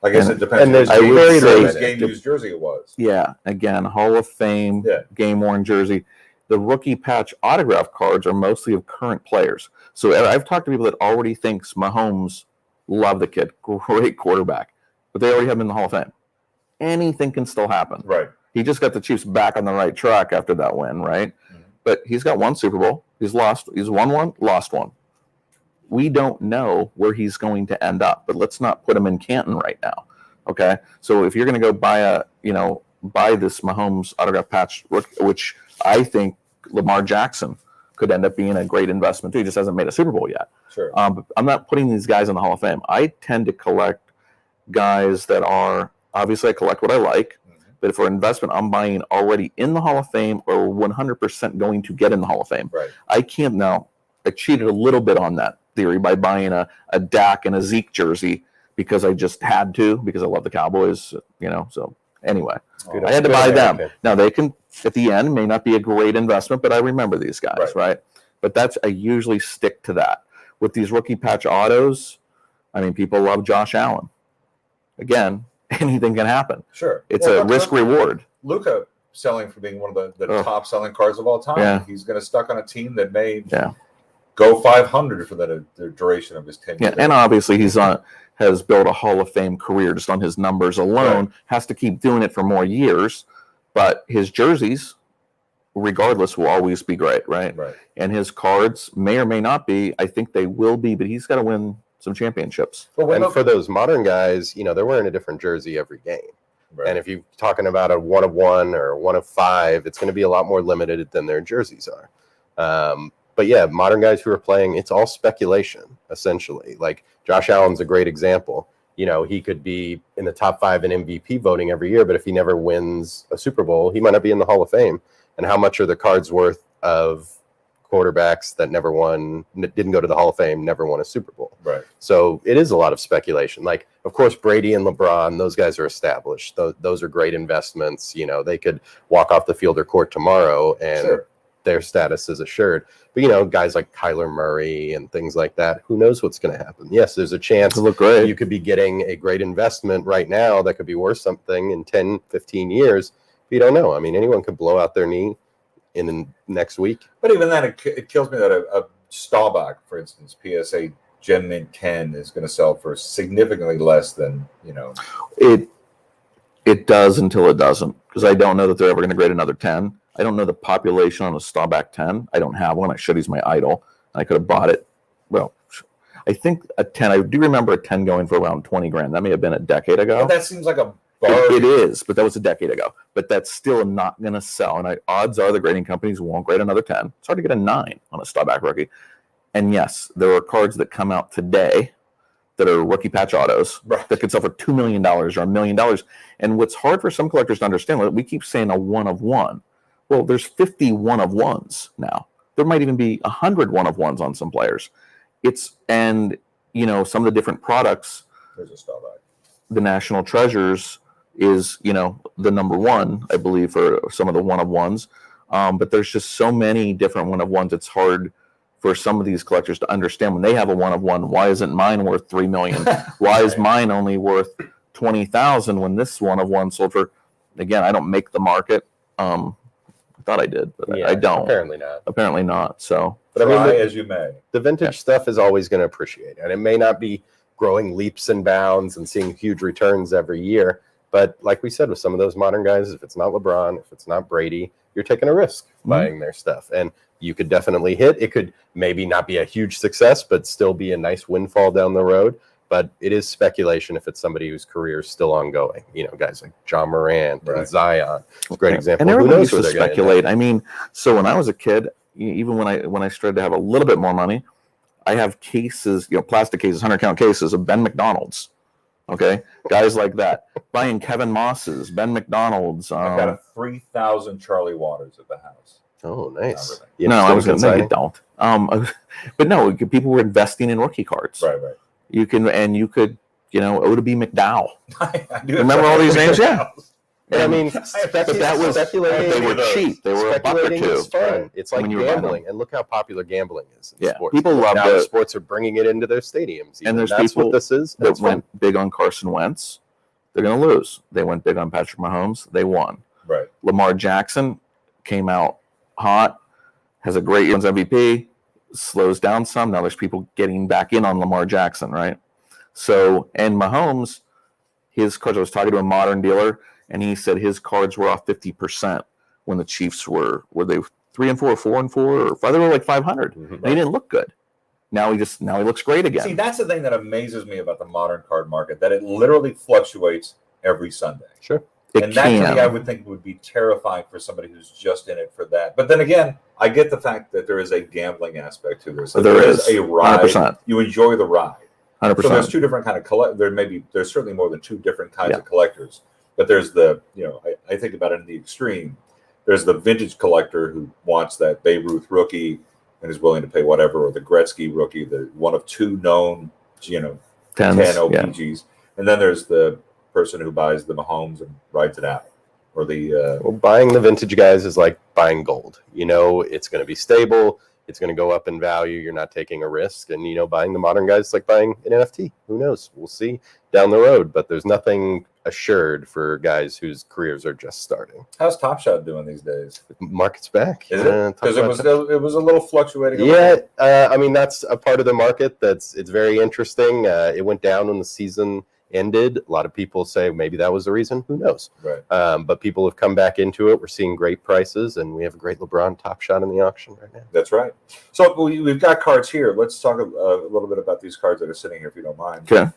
I guess it depends and there's on very whose limited. game used jersey it was. Yeah. Again, Hall of Fame, game worn jersey. The rookie patch autograph cards are mostly of current players. So I've talked to people that already thinks Mahomes, love the kid, great quarterback, but they already have him in the Hall of Fame. Anything can still happen. Right. He just got the Chiefs back on the right track after that win, right? Mm-hmm. But he's got one Super Bowl. He's won one, lost one. We don't know where he's going to end up, but let's not put him in Canton right now. Okay. So if you're going to go buy this Mahomes autograph patch, which I think Lamar Jackson could end up being a great investment too. He just hasn't made a Super Bowl yet. Sure. But I'm not putting these guys in the Hall of Fame. I tend to collect guys that are, obviously I collect what I like, but for investment, I'm buying already in the Hall of Fame or 100% going to get in the Hall of Fame. Right. I can't now. I cheated a little bit on that theory by buying a Dak and a Zeke jersey because I just had to, because I love the Cowboys, so anyway, I had to buy them. Now they can, at the end, may not be a great investment, but I remember these guys, right? But I usually stick to that. With these rookie patch autos, I mean, people love Josh Allen. Again, anything can happen. Sure. It's a risk reward. Luka selling for being one of the top selling cards of all time. Yeah. He's going to stuck on a team that may go 500 for the duration of his tenure. Yeah, and obviously has built a Hall of Fame career just on his numbers alone. Has to keep doing it for more years, but his jerseys, regardless, will always be great, right? Right. And his cards may or may not be. I think they will be, but he's got to win some championships. And for those modern guys, they're wearing a different jersey every game. Right. And if you're talking about a 1 of 1 or 1 of 5, it's going to be a lot more limited than their jerseys are. But yeah, modern guys who are playing, it's all speculation, essentially. Like Josh Allen's a great example. He could be in the top 5 in MVP voting every year, but if he never wins a Super Bowl, he might not be in the Hall of Fame. And how much are the cards worth of quarterbacks that never won, didn't go to the Hall of Fame, never won a Super Bowl? Right. So it is a lot of speculation. Like, of course, Brady and LeBron, those guys are established. Those are great investments. They could walk off the field or court tomorrow and their status is assured. But, guys like Kyler Murray and things like that, who knows what's going to happen? Yes, there's a chance you could be getting a great investment right now that could be worth something in 10, 15 years. But you don't know. I mean, anyone could blow out their knee in the next week. But even then, it kills me that a Staubach, for instance, PSA Gem Mint 10 is going to sell for significantly less than, It does until it doesn't, because I don't know that they're ever going to grade another 10. I don't know the population on a Staubach 10. I don't have one. I should. He's my idol. I could have bought it. Well, I think a 10. I do remember a 10 going for around 20 grand. That may have been a decade ago. But that seems like a It is, but that was a decade ago. But that's still not going to sell. And odds are the grading companies won't grade another 10. It's hard to get a 9 on a Staubach rookie. And yes, there are cards that come out today that are rookie patch autos that could sell for $2 million or $1 million. And what's hard for some collectors to understand, we keep saying a 1 of 1. Well, there's 50 1 of 1s now. There might even be 100 1 of 1s on some players. Some of the different products. There's a Staubach. The National Treasures is, the number 1, I believe, for some of the 1 of 1s. But there's just so many different 1 of 1s. It's hard for some of these collectors to understand when they have a 1 of 1. Why isn't mine worth $3 million? Why is mine only worth $20,000 when this 1 of 1 sold for? Again, I don't make the market. I thought I did, but I don't. Apparently not. So, but try as you may. The vintage stuff is always going to appreciate, and it may not be growing leaps and bounds and seeing huge returns every year. But like we said, with some of those modern guys, if it's not LeBron, if it's not Brady, you're taking a risk buying their stuff. And you could definitely hit. It could maybe not be a huge success, but still be a nice windfall down the road. but it is speculation if it's somebody whose career is still ongoing. You know, guys like John Morant and Zion. It's a great example. And everybody used to where they're gonna speculate. I mean, so when I was a kid, even when I started to have a little bit more money, I have cases, plastic cases, 100-count cases of Ben McDonald's. Okay, guys like that. Buying Kevin Moss's, Ben McDonald's. I've got a 3,000 Charlie Waters at the house. Oh, nice. No, I was going to say you don't. But no, people were investing in rookie cards. Right. You could, Oda B. McDowell. I do Remember all these names? Yeah. And I mean, but that was speculating. They were cheap. They were a buck or Speculating two. is fun. It's like when you were buying gambling, and look how popular gambling is in Yeah, sports. people love now it. Sports are bringing it into their stadiums. And there's that's people what this is. that That's went big on Carson Wentz. They're going to lose. They went big on Patrick Mahomes. They won. Right. Lamar Jackson came out hot, has a great year as MVP, slows down some. Now there's people getting back in on Lamar Jackson, right? So, and Mahomes, his cards, I was talking to a modern dealer, and he said his cards were off 50% when the Chiefs were they 3-4, 4-4, or 5? They were like 500. Mm-hmm. And he didn't look good. Now he looks great again. See, that's the thing that amazes me about the modern card market, that it literally fluctuates every Sunday. Sure. And that to me, I would think would be terrifying for somebody who's just in it for that. But then again, I get the fact that there is a gambling aspect to this. There is a ride. 100%. You enjoy the ride. 100%. So there's two different kind of there's certainly more than two different kinds of collectors. But there's the, I think about it in the extreme. There's the vintage collector who wants that Babe Ruth rookie and is willing to pay whatever, or the Gretzky rookie, the one of two known, 10 OPGs. And then there's the person who buys the Mahomes and rides it out. Or the buying the vintage guys is like buying gold. It's going to be stable. It's going to go up in value. You're not taking a risk. And, buying the modern guys is like buying an NFT. Who knows? We'll see down the road. But there's nothing assured for guys whose careers are just starting. How's Top Shot doing these days? Market's back. Is it? Because it was a little fluctuating. Yeah, I mean, that's a part of the market it's very interesting. It went down when the season ended. A lot of people say maybe that was the reason. Who knows? Right. But people have come back into it. We're seeing great prices, and we have a great LeBron Top Shot in the auction right now. That's right. So we've got cards here. Let's talk a little bit about these cards that are sitting here, if you don't mind. Okay.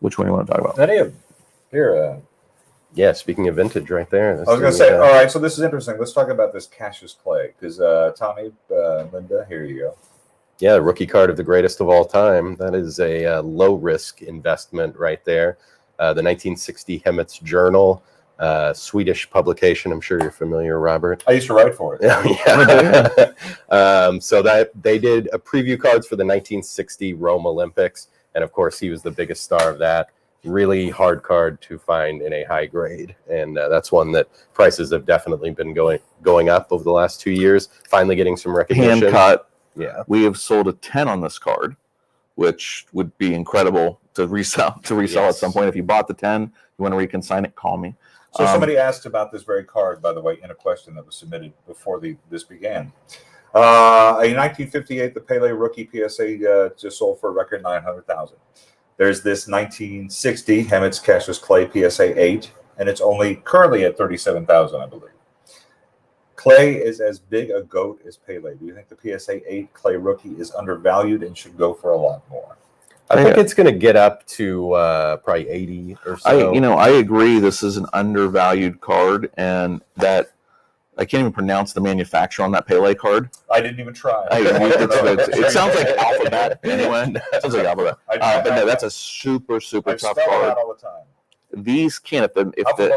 Which one do you want to talk about? Any of them. Here. Yeah, speaking of vintage right there. I was going to say, all right, so this is interesting. Let's talk about this Cassius Clay, because Tommy, Linda, here you go. Yeah, rookie card of the greatest of all time. That is a low-risk investment right there. The 1960 Hemmett's Journal, Swedish publication. I'm sure you're familiar, Robert. I used to write for it. Yeah. So that they did a preview cards for the 1960 Rome Olympics, and of course he was the biggest star of that. Really hard card to find in a high grade, and that's one that prices have definitely been going up over the last 2 years. Finally getting some recognition. Hand cut. Yeah, we have sold a 10 on this card, which would be incredible to resell at some point. If you bought the 10, you want to reconsign it, call me. So somebody asked about this very card, by the way, in a question that was submitted before this began. A 1958, the Pele rookie PSA just sold for a record $900,000. There's this 1960 Hemmett's Cassius Clay PSA 8, and it's only currently at $37,000, I believe. Clay is as big a GOAT as Pele. Do you think the PSA 8 Clay rookie is undervalued and should go for a lot more? I think it's going to get up to probably 80 or so. I agree. This is an undervalued card, and that I can't even pronounce the manufacturer on that Pele card. I didn't even try. It sounds like Alphabet anyway. It sounds like Alphabet. But no, that's a super tough card. Out all the time. These can't. Alphabet.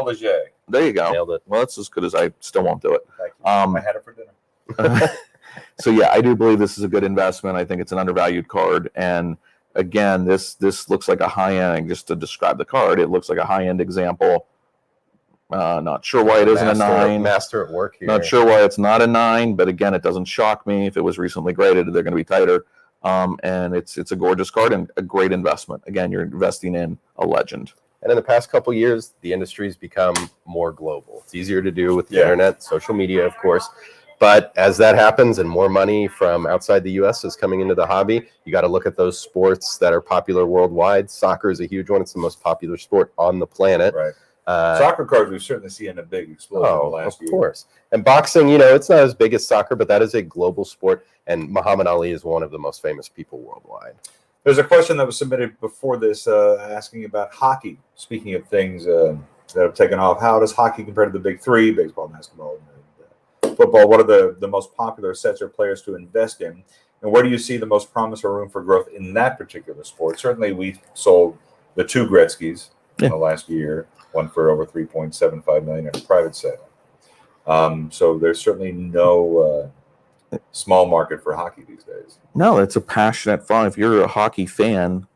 There you go. Nailed it. Well, that's as good as I still won't do it. Thank you. I had it for dinner. So yeah, I do believe this is a good investment. I think it's an undervalued card, and again, this looks like a high end. Just to describe the card, it looks like a high end example. Not sure why it isn't a 9. Master at work here. Not sure why it's not a 9, but again, it doesn't shock me. If it was recently graded, they're going to be tighter. And it's a gorgeous card and a great investment. Again, you're investing in a legend. And in the past couple of years, the industry's become more global. It's easier to do with the internet, social media, of course. But as that happens and more money from outside the U.S. is coming into the hobby, you got to look at those sports that are popular worldwide. Soccer is a huge one. It's the most popular sport on the planet. Right. Soccer cards we've certainly seen a big explosion in the last year. Of course. And boxing, it's not as big as soccer, but that is a global sport. And Muhammad Ali is one of the most famous people worldwide. There's a question that was submitted before this asking about hockey. Speaking of things that have taken off, how does hockey compare to the big three, baseball, basketball, and football? What are the most popular sets or players to invest in? And where do you see the most promise or room for growth in that particular sport? Certainly, we sold the 2 Gretzkys in the last year, one for over $3.75 million in a private sale. So there's certainly no small market for hockey these days. No, it's a passionate fan. If you're a hockey fan,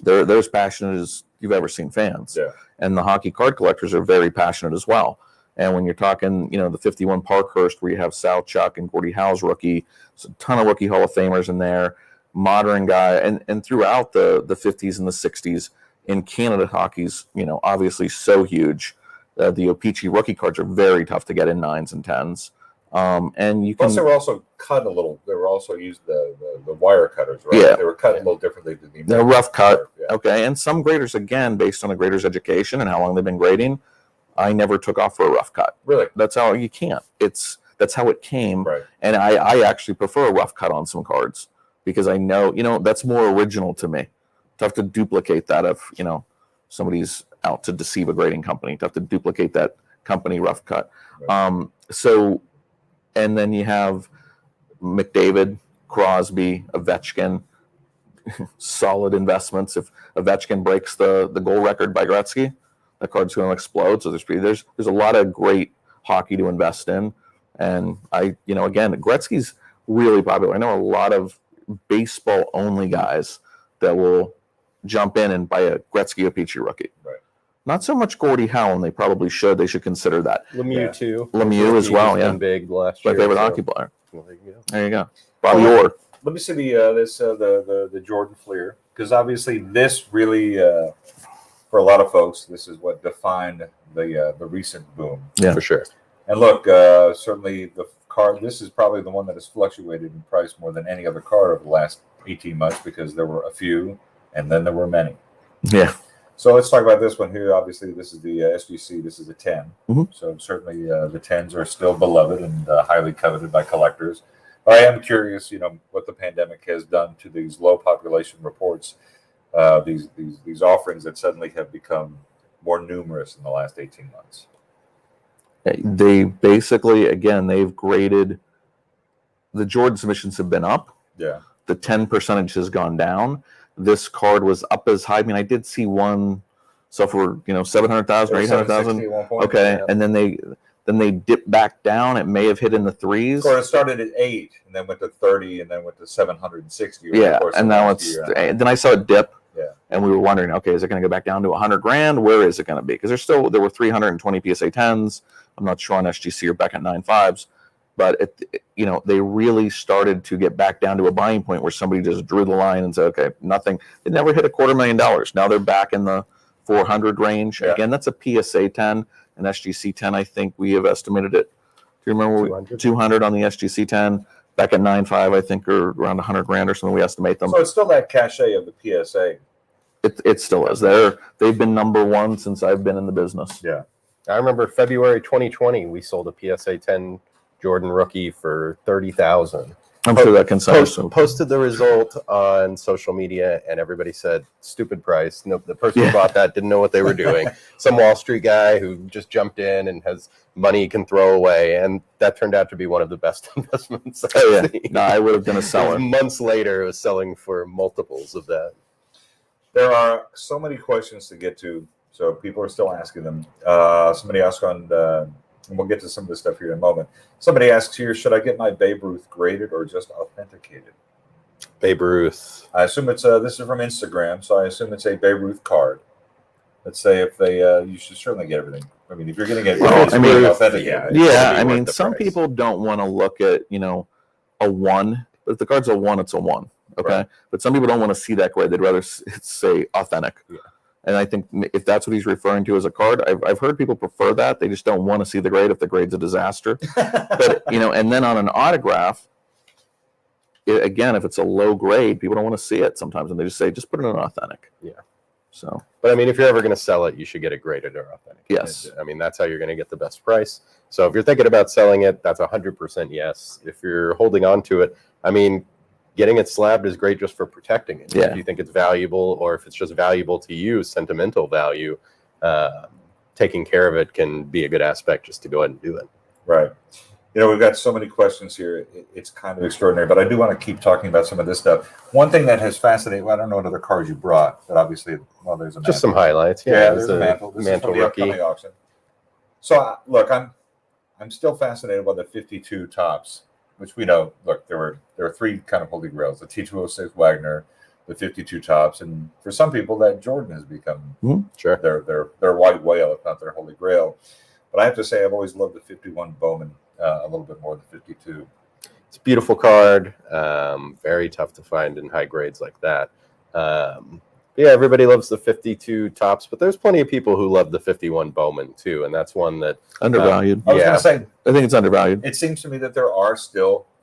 they're as passionate as you've ever seen fans. Yeah. And the hockey card collectors are very passionate as well. And when you're talking, the 51 Parkhurst, where you have Sal Chuck and Gordie Howe's rookie, there's a ton of rookie Hall of Famers in there, modern guy, and throughout the 50s and the 60s in Canada, hockey's obviously so huge. The O-Pee-Chee rookie cards are very tough to get in 9s and 10s. And you can. Plus, they were also cut a little. They were also used the wire cutters, right? Yeah. They were cut a little differently than the They're rough cut. Yeah. Okay. And some graders, again, based on a grader's education and how long they've been grading, I never took off for a rough cut. Really? That's how you can't. That's how it came. Right. And I actually prefer a rough cut on some cards because I know, that's more original to me. Tough to duplicate that if, somebody's out to deceive a grading company. Tough to duplicate that company rough cut. Right. And then you have McDavid, Crosby, Ovechkin, solid investments. If Ovechkin breaks the goal record by Gretzky, the card's going to explode. So there's a lot of great hockey to invest in. And again, Gretzky's really popular. I know a lot of baseball only guys that will jump in and buy a Gretzky O-Pee-Chee rookie. Right. Not so much Gordie Howe, and they probably should. They should consider that. Lemieux too. Lemieux as well, yeah. Been big last My year. favorite hockey player. Well, there you go. There you go. Bobby Orr. Let me see the Jordan Fleer, because obviously this really for a lot of folks, this is what defined the recent boom. Yeah, for sure. And look, certainly the card. This is probably the one that has fluctuated in price more than any other card over the last 18 months because there were a few, and then there were many. Yeah. So let's talk about this one here. Obviously, this is the SGC. This is a 10. Mm-hmm. So certainly the 10s are still beloved and highly coveted by collectors. I am curious, what the pandemic has done to these low population reports, these offerings that suddenly have become more numerous in the last 18 months. They basically, again, they've graded. The Jordan submissions have been up. Yeah. The 10% has gone down. This card was up as high. I mean, I did see one. So for 700,000 or 800,000. Okay, yeah. And then they dipped back down. It may have hit in the 3s. So it started at 8, and then went to 30, and then went to 760. Yeah, and now it's. And then I saw it dip. Yeah. And we were wondering, okay, is it going to go back down to $100,000? Where is it going to be? Because there were 320 PSA 10s. I'm not sure on SGC or back at 9.5s, but they really started to get back down to a buying point where somebody just drew the line and said, okay, nothing. It never hit $250,000. Now they're back in the 400 range. Yeah. Again, that's a PSA 10, an SGC 10. I think we have estimated it. Do you remember 200 on the SGC 10? Back at 9.5, I think, or around $100,000 or something. We estimate them. So it's still that cachet of the PSA. It still is. They've been number one since I've been in the business. Yeah. I remember February 2020, we sold a PSA 10 Jordan rookie for $30,000. I'm sure that can posted the result on social media, and everybody said, stupid price. No, the person who bought that didn't know what they were doing. Some Wall Street guy who just jumped in and has money he can throw away, and that turned out to be one of the best investments I've seen. No, I would have been a seller. Months later, it was selling for multiples of that. There are so many questions to get to, so people are still asking them. Somebody asked and we'll get to some of this stuff here in a moment. Somebody asks here, should I get my Babe Ruth graded or just authenticated? Babe Ruth. I assume it's this is from Instagram, so I assume it's a Babe Ruth card. Let's say if they, you should certainly get everything. I mean, if you're going to get authenticated. Yeah, I mean, some people don't want to look at, a 1. But if the card's a 1, it's a 1. Okay. Right. But some people don't want to see that grade. They'd rather say authentic. Yeah. And I think if that's what he's referring to as a card, I've heard people prefer that. They just don't want to see the grade if the grade's a disaster. But, and then on an autograph, again, if it's a low grade, people don't want to see it sometimes. And they just say, just put it in authentic. Yeah. So. But I mean, if you're ever going to sell it, you should get it graded or authentic. Yes. I mean, that's how you're going to get the best price. So if you're thinking about selling it, that's 100% yes. If you're holding on to it, I mean, getting it slabbed is great just for protecting it. Yeah. If you think it's valuable, or if it's just valuable to you, sentimental value, taking care of it can be a good aspect just to go ahead and do it. Right. We've got so many questions here. It's kind of extraordinary, but I do want to keep talking about some of this stuff. One thing that has fascinated, well, I don't know what other cards you brought, but obviously, well, there's a Just some highlights. Yeah, there's a Mantle. This Mantle is from the rookie. upcoming auction. So, look, I'm still fascinated by the 52 tops, which we know. Look, there were three kind of holy grails: the T206 Wagner, the 52 tops, and for some people, that Jordan has become sure their white whale, if not their holy grail. But I have to say, I've always loved the 51 Bowman a little bit more than 52. It's a beautiful card. Very tough to find in high grades like that. Yeah, everybody loves the 52 tops, but there's plenty of people who love the 51 Bowman too, and that's one that undervalued. I was going to say, I think it's undervalued. It seems to me that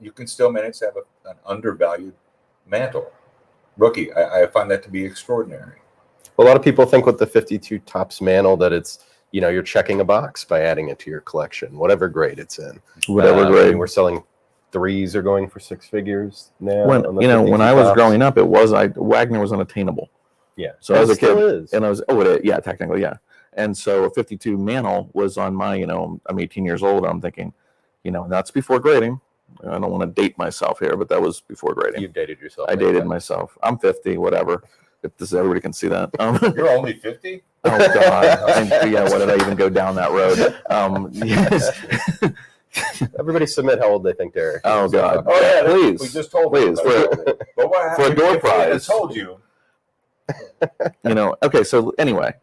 you can still manage to have an undervalued Mantle rookie. I find that to be extraordinary. A lot of people think with the 52 tops Mantle that it's, you're checking a box by adding it to your collection, whatever grade it's in. Whatever grade. We're selling threes are going for six figures now. When I was growing up, Wagner was unattainable. Yeah. So as a kid, is. and I was technically, yeah. And so a 52 Mantle was on my, I'm 18 years old. I'm thinking, that's before grading. I don't want to date myself here, but that was before grading. You've dated yourself. I dated myself. I'm 50, whatever. If this, everybody can see that. You're only 50? Oh God! What did I even go down that road? Yes. Everybody submit how old they think they're. Oh God! Oh yeah, please. We just told please you. But what for a door prize. I told you. Okay. So anyway,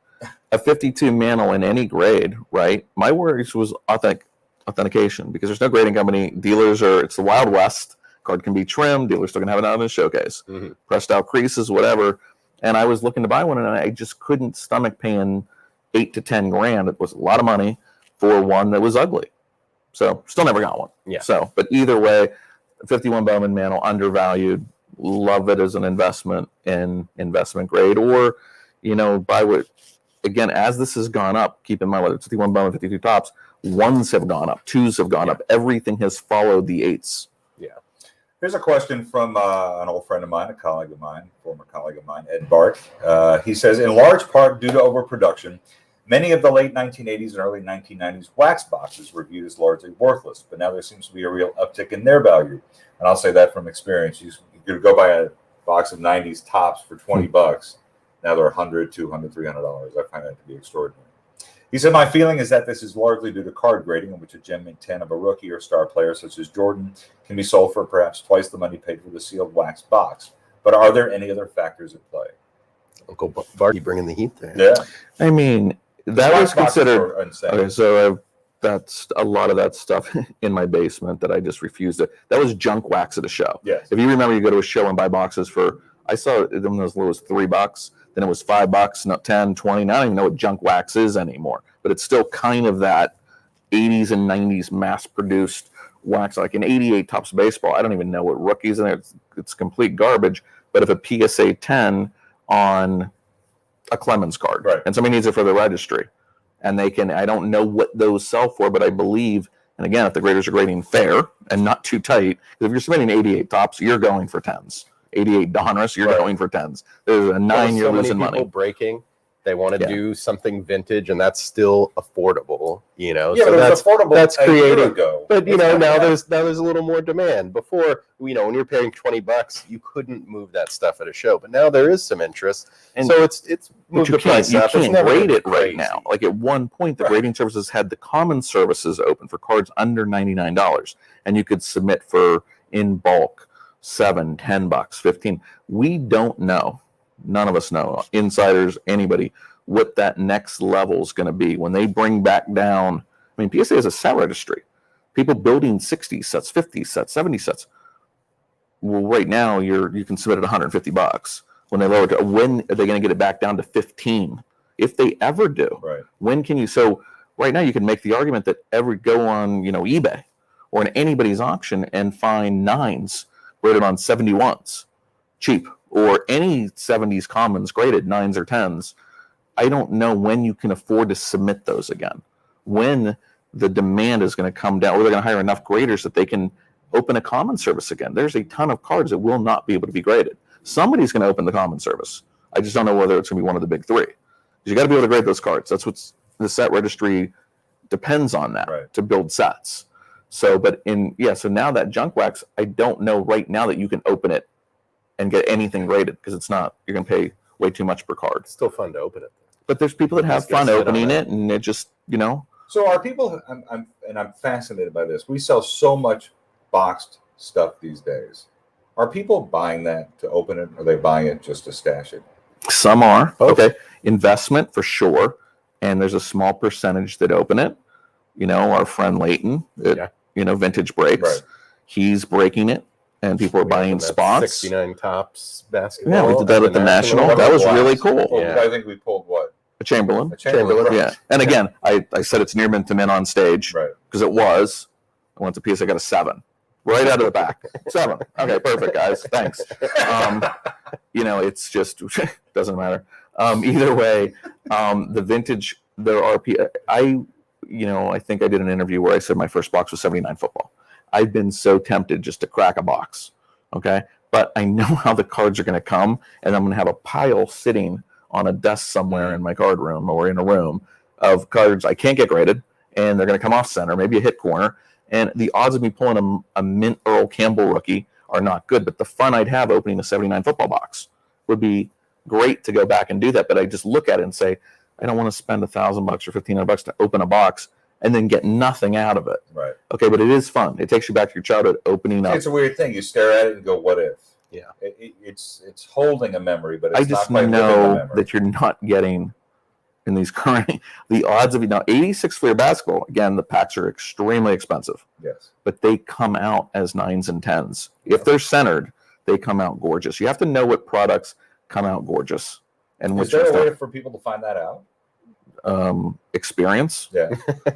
a 52 Mantle in any grade, right? My worries was authentication, because there's no grading company. Dealers it's the Wild West. Card can be trimmed. Dealers still can have it out in the showcase. Mm-hmm. Pressed out creases, whatever. And I was looking to buy one, and I just couldn't stomach paying $8 to $10,000. It was a lot of money for one that was ugly. So still never got one. Yeah. So, but either way, 51 Bowman Mantle, undervalued. Love it as an investment in investment grade, or buy what. Again, as this has gone up, keep in mind whether it's 51 Bowman, 52 tops, ones have gone up, twos have gone up. Everything has followed the eights. Yeah. Here's a question from an old friend of mine, former colleague of mine, Ed Bart. He says, in large part due to overproduction, many of the late 1980s and early 1990s wax boxes were viewed as largely worthless, but now there seems to be a real uptick in their value. And I'll say that from experience. You could go buy a box of 90s tops for $20. Now they're $100, $200, $300. I find that to be extraordinary. He said, my feeling is that this is largely due to card grading, in which a Gem Mint 10 of a rookie or star player such as Jordan can be sold for perhaps twice the money paid for the sealed wax box. But are there any other factors at play? Uncle Barty bringing the heat there. Yeah. I mean, that was considered. Okay, so that's a lot of that stuff in my basement that I just refused to. That was junk wax at a show. Yes. If you remember, you go to a show and buy boxes I saw them as low as $3. Then it was $5, not 10, 20. Now I don't even know what junk wax is anymore, but it's still kind of that 80s and 90s mass-produced wax, like in 88 Topps Baseball. I don't even know what rookies in there. It's complete garbage. But if a PSA 10 on a Clemens card, right, and somebody needs it for the registry, and they can, I don't know what those sell for, but I believe, and again, if the graders are grading fair and not too tight, because if you're submitting 88 Topps, you're going for 10s. 88 Donruss, you're going for 10s. There's a 9 year losing money. Breaking. They want to do something vintage, and that's still affordable, Yeah, so that's affordable. That's creating. But now there's a little more demand. Before, when you're paying $20, you couldn't move that stuff at a show, but now there is some interest, and so it's moved the price up. You can't grade it right now. Like at one point, the grading services had the common services open for cards under $99, and you could submit for in bulk $7, $10, $15. We don't know. None of us know, insiders, anybody, what that next level is going to be when they bring back down. I mean, PSA is a set registry. People building 60 sets, 50 sets, 70 sets. Well, right now you can submit at $150. When they lower it, when are they going to get it back down to 15? If they ever do, right? When can you? So right now you can make the argument that go on eBay or in anybody's auction and find 9s graded on 71s, cheap. Or any 70s commons graded 9s or 10s. I don't know when you can afford to submit those again. When the demand is going to come down, or they're going to hire enough graders that they can open a common service again. There's a ton of cards that will not be able to be graded. Somebody's going to open the common service. I just don't know whether it's going to be one of the big three. Because you got to be able to grade those cards. That's what the set registry depends on that to build sets. So, so now that junk wax, I don't know right now that you can open it and get anything graded because it's not, you're going to pay way too much per card. It's still fun to open it. But there's people that have fun opening it, and it just, So are people, I'm fascinated by this. We sell so much boxed stuff these days. Are people buying that to open it, or are they buying it just to stash it? Some are. Okay. Investment for sure. And there's a small percentage that open it. Our friend Leighton, Vintage Breaks, he's breaking it, and people are buying spots. 69 Tops basketball. Yeah, we did that at the National. That was really cool. Yeah. I think we pulled what? A Chamberlain. Right. Yeah. And again, I said it's near mint to mint on stage because it was. I went to PS, I got a 7. Right out of the back. 7. Okay, perfect, guys. Thanks. It's just doesn't matter. Either way, the vintage, there are I think I did an interview where I said my first box was 79 football. I've been so tempted just to crack a box. Okay. But I know how the cards are going to come, and I'm going to have a pile sitting on a desk somewhere in my card room or in a room of cards I can't get graded, and they're going to come off center, maybe a hit corner. And the odds of me pulling a mint Earl Campbell rookie are not good. But the fun I'd have opening a 79 football box would be great to go back and do that. But I just look at it and say, I don't want to spend $1,000 or $1,500 to open a box and then get nothing out of it. Right. Okay, but it is fun. It takes you back to your childhood opening up. It's a weird thing. You stare at it and go, what if? Yeah. It's holding a memory, but it's I just not quite know that you're not getting in these current, the odds of, 86 Fleer basketball, again, the packs are extremely expensive. Yes. But they come out as 9s and 10s. If they're centered, they come out gorgeous. You have to know what products come out gorgeous. And is there a way for people to find that out? Experience. Yeah.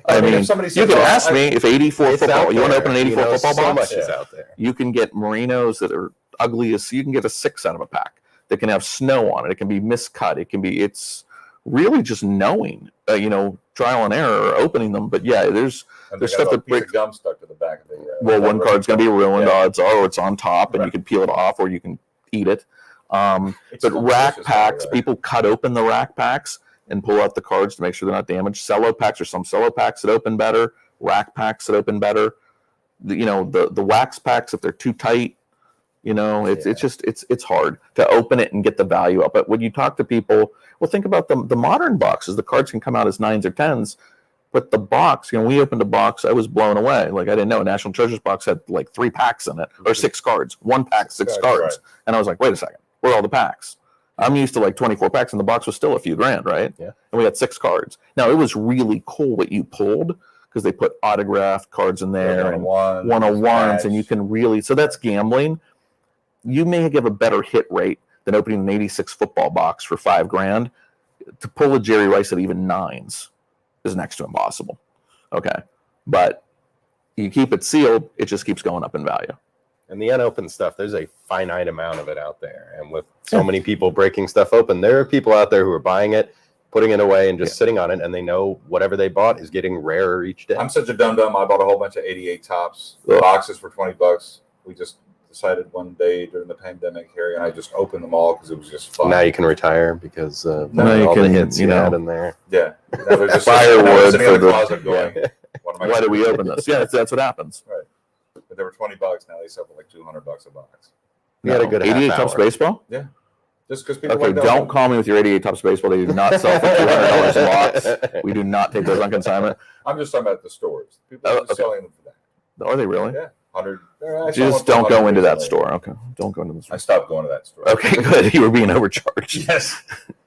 I mean, if somebody says, you could ask me if 84 football, you want to open an 84 football so box? Much is out there. You can get merinos that are ugly as, you can get a 6 out of a pack that can have snow on it. It can be miscut. It's really just knowing, trial and error, opening them. But yeah, there's stuff that breaks. Gum stuck to the back of the. One card's going to be ruined. Odds are it's on top, and you can peel it off, or you can eat it. But rack packs, people cut open the rack packs and pull out the cards to make sure they're not damaged. Cello packs, or some cello packs that open better. Rack packs that open better. The wax packs, if they're too tight, it's hard to open it and get the value up. But when you talk to people, think about the modern boxes. The cards can come out as 9s or 10s, but the box, we opened a box, I was blown away. Like, I didn't know National Treasures box had like 3 packs in it, or 6 cards. 1 pack, 6 cards. Right. And I was like, wait a second, where are all the packs? I'm used to like 24 packs, and the box was still a few grand, right? Yeah. And we had 6 cards. Now, it was really cool what you pulled, because they put autographed cards in there and 101s, and you can really, so that's gambling. You may give a better hit rate than opening an 86 football box for $5,000. To pull a Jerry Rice at even 9s is next to impossible. Okay. But you keep it sealed, it just keeps going up in value. And the unopened stuff, there's a finite amount of it out there. And with so many people breaking stuff open, there are people out there who are buying it, putting it away, and just sitting on it, and they know whatever they bought is getting rarer each day. I'm such a dum-dum. I bought a whole bunch of 88 Tops boxes for $20. We just decided one day during the pandemic, Harry and I just opened them all because it was just fun. Now you can retire because all the hits you had in there. Yeah. Now they're just firewood sitting in the closet going, why did we open this? Yeah, that's what happens. Right. But they were $20. Now they sell for like $200 a box. We had a good 88 Tops baseball? Yeah. Just because people don't call me with your 88 Tops baseball. They do not sell for $200 a box. We do not take those on consignment. I'm just talking about the stores. People are just selling them for that. Are they really? Yeah. 100. Just don't go into that store. Okay. Don't go into the store. I stopped going to that store. Okay, good. You were being overcharged. Yes.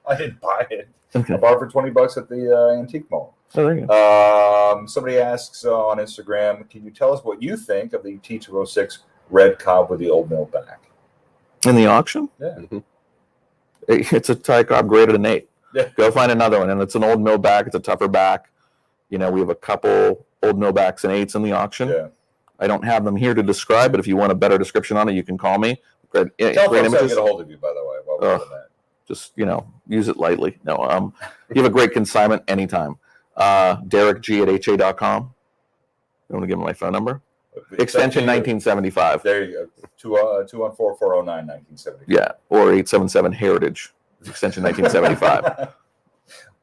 I didn't buy it. Okay. I bought it for $20 at the antique mall. Oh, there you go. Somebody asks on Instagram, can you tell us what you think of the T206 red cob with the old mill back? In the auction? Yeah. Mm-hmm. It's a tie cob graded an 8. Yeah. Go find another one. And it's an old mill back. It's a tougher back. We have a couple old mill backs and 8s in the auction. Yeah. I don't have them here to describe, but if you want a better description on it, you can call me. Tell folks how to get a hold of you, by the way, while we're doing that. Just, use it lightly. No, you have a great consignment anytime. Derek G at HA.com. You want to give him my phone number? Extension 1975. There you go. 214-409, 1975. Yeah, or 877 Heritage. Extension 1975.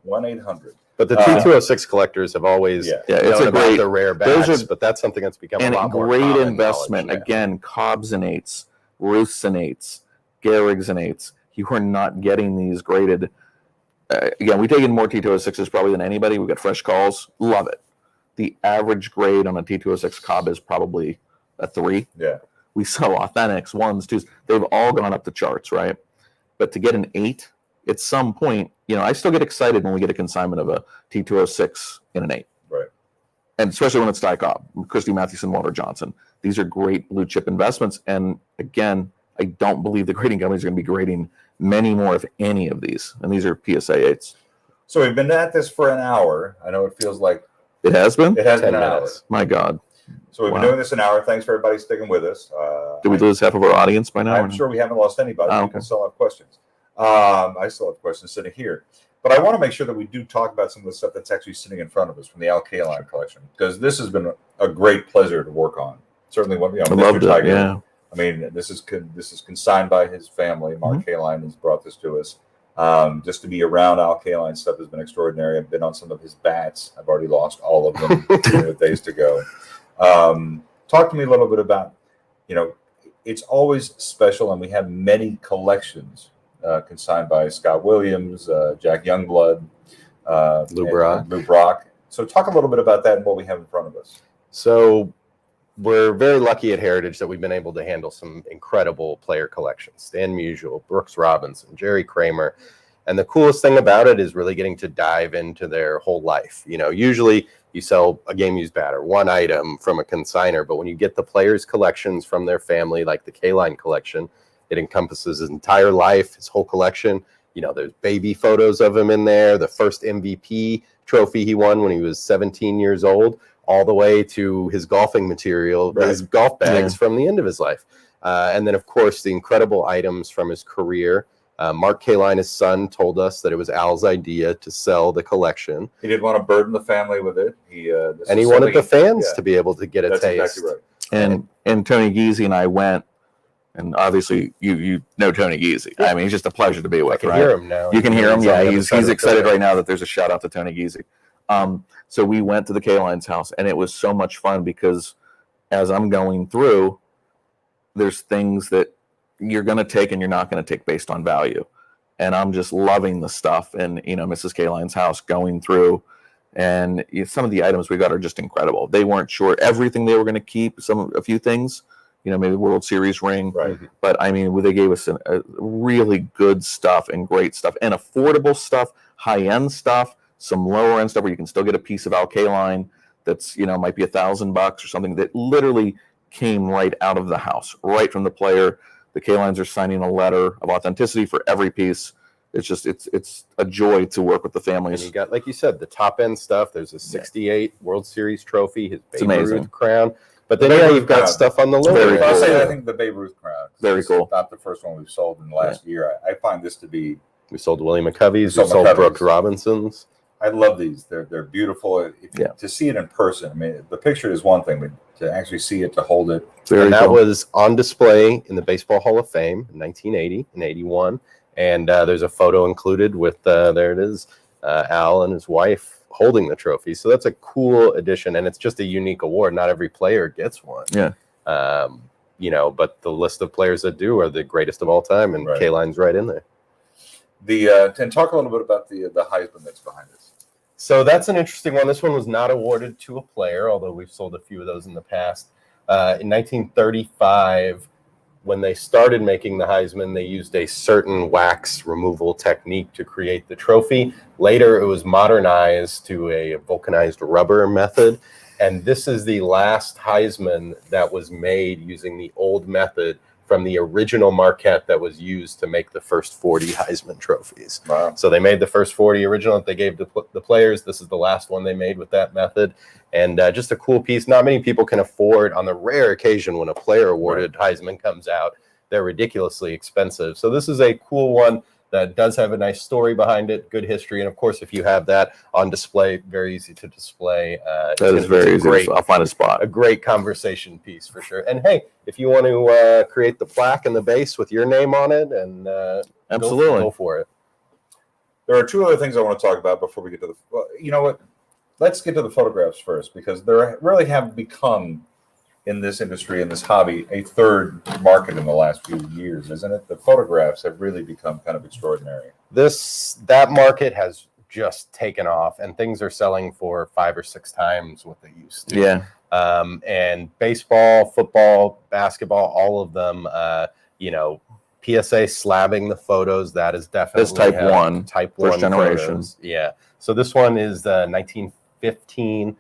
1-800. But the T206 collectors have always it's known a about great, the rare bats, but that's something that's become a lot more great common investment. knowledge. Again, Cobbsonates, Ruthsonates, Garrigsonates. You are not getting these graded. Again, we take in more T206s probably than anybody. We get fresh calls. Love it. The average grade on a T206 Cobb is probably a 3. Yeah. We sell authentics, 1s, 2s. They've all gone up the charts, right? But to get an 8, at some point, I still get excited when we get a consignment of a T206 in an 8. Right. And especially when it's Ty Cobb, Christy Mathewson, Walter Johnson. These are great blue chip investments. And again, I don't believe the grading companies are going to be grading many more, if any, of these. And these are PSA 8s. So we've been at this for an hour. I know it feels like it has been? It has been 10 an hour. minutes. My God. So we've been doing this an hour. Thanks for everybody sticking with us. Did we lose half of our audience by now? I'm sure we haven't lost anybody. Oh, You can still have questions. I still have questions sitting here. But I want to make sure that we do talk about some of the stuff that's actually sitting in front of us from the Alkaline collection, because this has been a great pleasure to work on. Certainly, I loved it. Tiger. Yeah. I mean, this is consigned by his family. Mark Kaline has brought this to us. Just to be around Alkaline stuff has been extraordinary. I've been on some of his bats. I've already lost all of them with days to go. Talk to me a little bit about, it's always special, and we have many collections consigned by Scott Williams, Jack Youngblood, Lou Brock. Lou Brock. So talk a little bit about that and what we have in front of us. So we're very lucky at Heritage that we've been able to handle some incredible player collections. Stan Musial, Brooks Robinson, Jerry Kramer. And the coolest thing about it is really getting to dive into their whole life. Usually you sell a game used bat or one item from a consigner, but when you get the players' collections from their family, like the K-Line collection, it encompasses his entire life, his whole collection. There's baby photos of him in there, the first MVP trophy he won when he was 17 years old, all the way to his golfing material, his golf bags from the end of his life. And then, of course, the incredible items from his career. Mark Kaline, his son, told us that it was Al's idea to sell the collection. He didn't want to burden the family with it. He wanted the fans to be able to get a taste. That's exactly right. And Tony Giese and I went, and obviously you know Tony Giese. Yeah. I mean, he's just a pleasure to be with. I can hear him now. You can hear him. Yeah, he's excited right now that there's a shout out to Tony Giese. So we went to the K-Line's house, and it was so much fun because as I'm going through, there's things that you're going to take and you're not going to take based on value. And I'm just loving the stuff. And, Mrs. K-Line's house going through, and some of the items we got are just incredible. They weren't sure everything they were going to keep, a few things, maybe World Series ring. Right. But I mean, they gave us a really good stuff and great stuff and affordable stuff, high-end stuff, some lower-end stuff where you can still get a piece of Al K-Line that's, might be $1,000 or something that literally came right out of the house, right from the player. The K-Lines are signing a letter of authenticity for every piece. It's just, it's a joy to work with the families. And you got, like you said, the top end stuff. There's a 68 World Series trophy, his Babe Ruth crown. But then you've got stuff on the lower end. I think the Babe Ruth crown. Very cool. Not the first one we've sold in the last year. I find this to be. We sold Willie McCovey's. We sold Brooks Robinson's. I love these. They're beautiful. To see it in person, I mean, the picture is one thing, but to actually see it, to hold it. That was on display in the Baseball Hall of Fame in 1980 and 81. And there's a photo included with, there it is, Al and his wife holding the trophy. So that's a cool addition, and it's just a unique award. Not every player gets one. Yeah. But the list of players that do are the greatest of all time, and K-Line's right in there. And talk a little bit about the Heisman that's behind us. So that's an interesting one. This one was not awarded to a player, although we've sold a few of those in the past. In 1935, when they started making the Heisman, they used a certain wax removal technique to create the trophy. Later, it was modernized to a vulcanized rubber method. And this is the last Heisman that was made using the old method from the original Marquette that was used to make the first 40 Heisman trophies. Wow. So they made the first 40 original that they gave the players. This is the last one they made with that method. And just a cool piece. Not many people can afford, on the rare occasion when a player awarded Heisman comes out, they're ridiculously expensive. So this is a cool one that does have a nice story behind it, good history, and of course, if you have that on display, very easy to display. That is very easy. I'll find a spot. A great conversation piece for sure. And hey, if you want to create the plaque and the base with your name on it, and absolutely go for it. There are two other things I want to talk about before we get to the. Well, you know what? Let's get to the photographs first, because there really have become, in this industry, in this hobby, a third market in the last few years, isn't it? The photographs have really become kind of extraordinary. That market has just taken off, and things are selling for 5 or 6 times what they used to. Yeah. And baseball, football, basketball, all of them, PSA slabbing the photos. That is definitely type 1, type first 1 generation. photos. Yeah. So this one is the 1915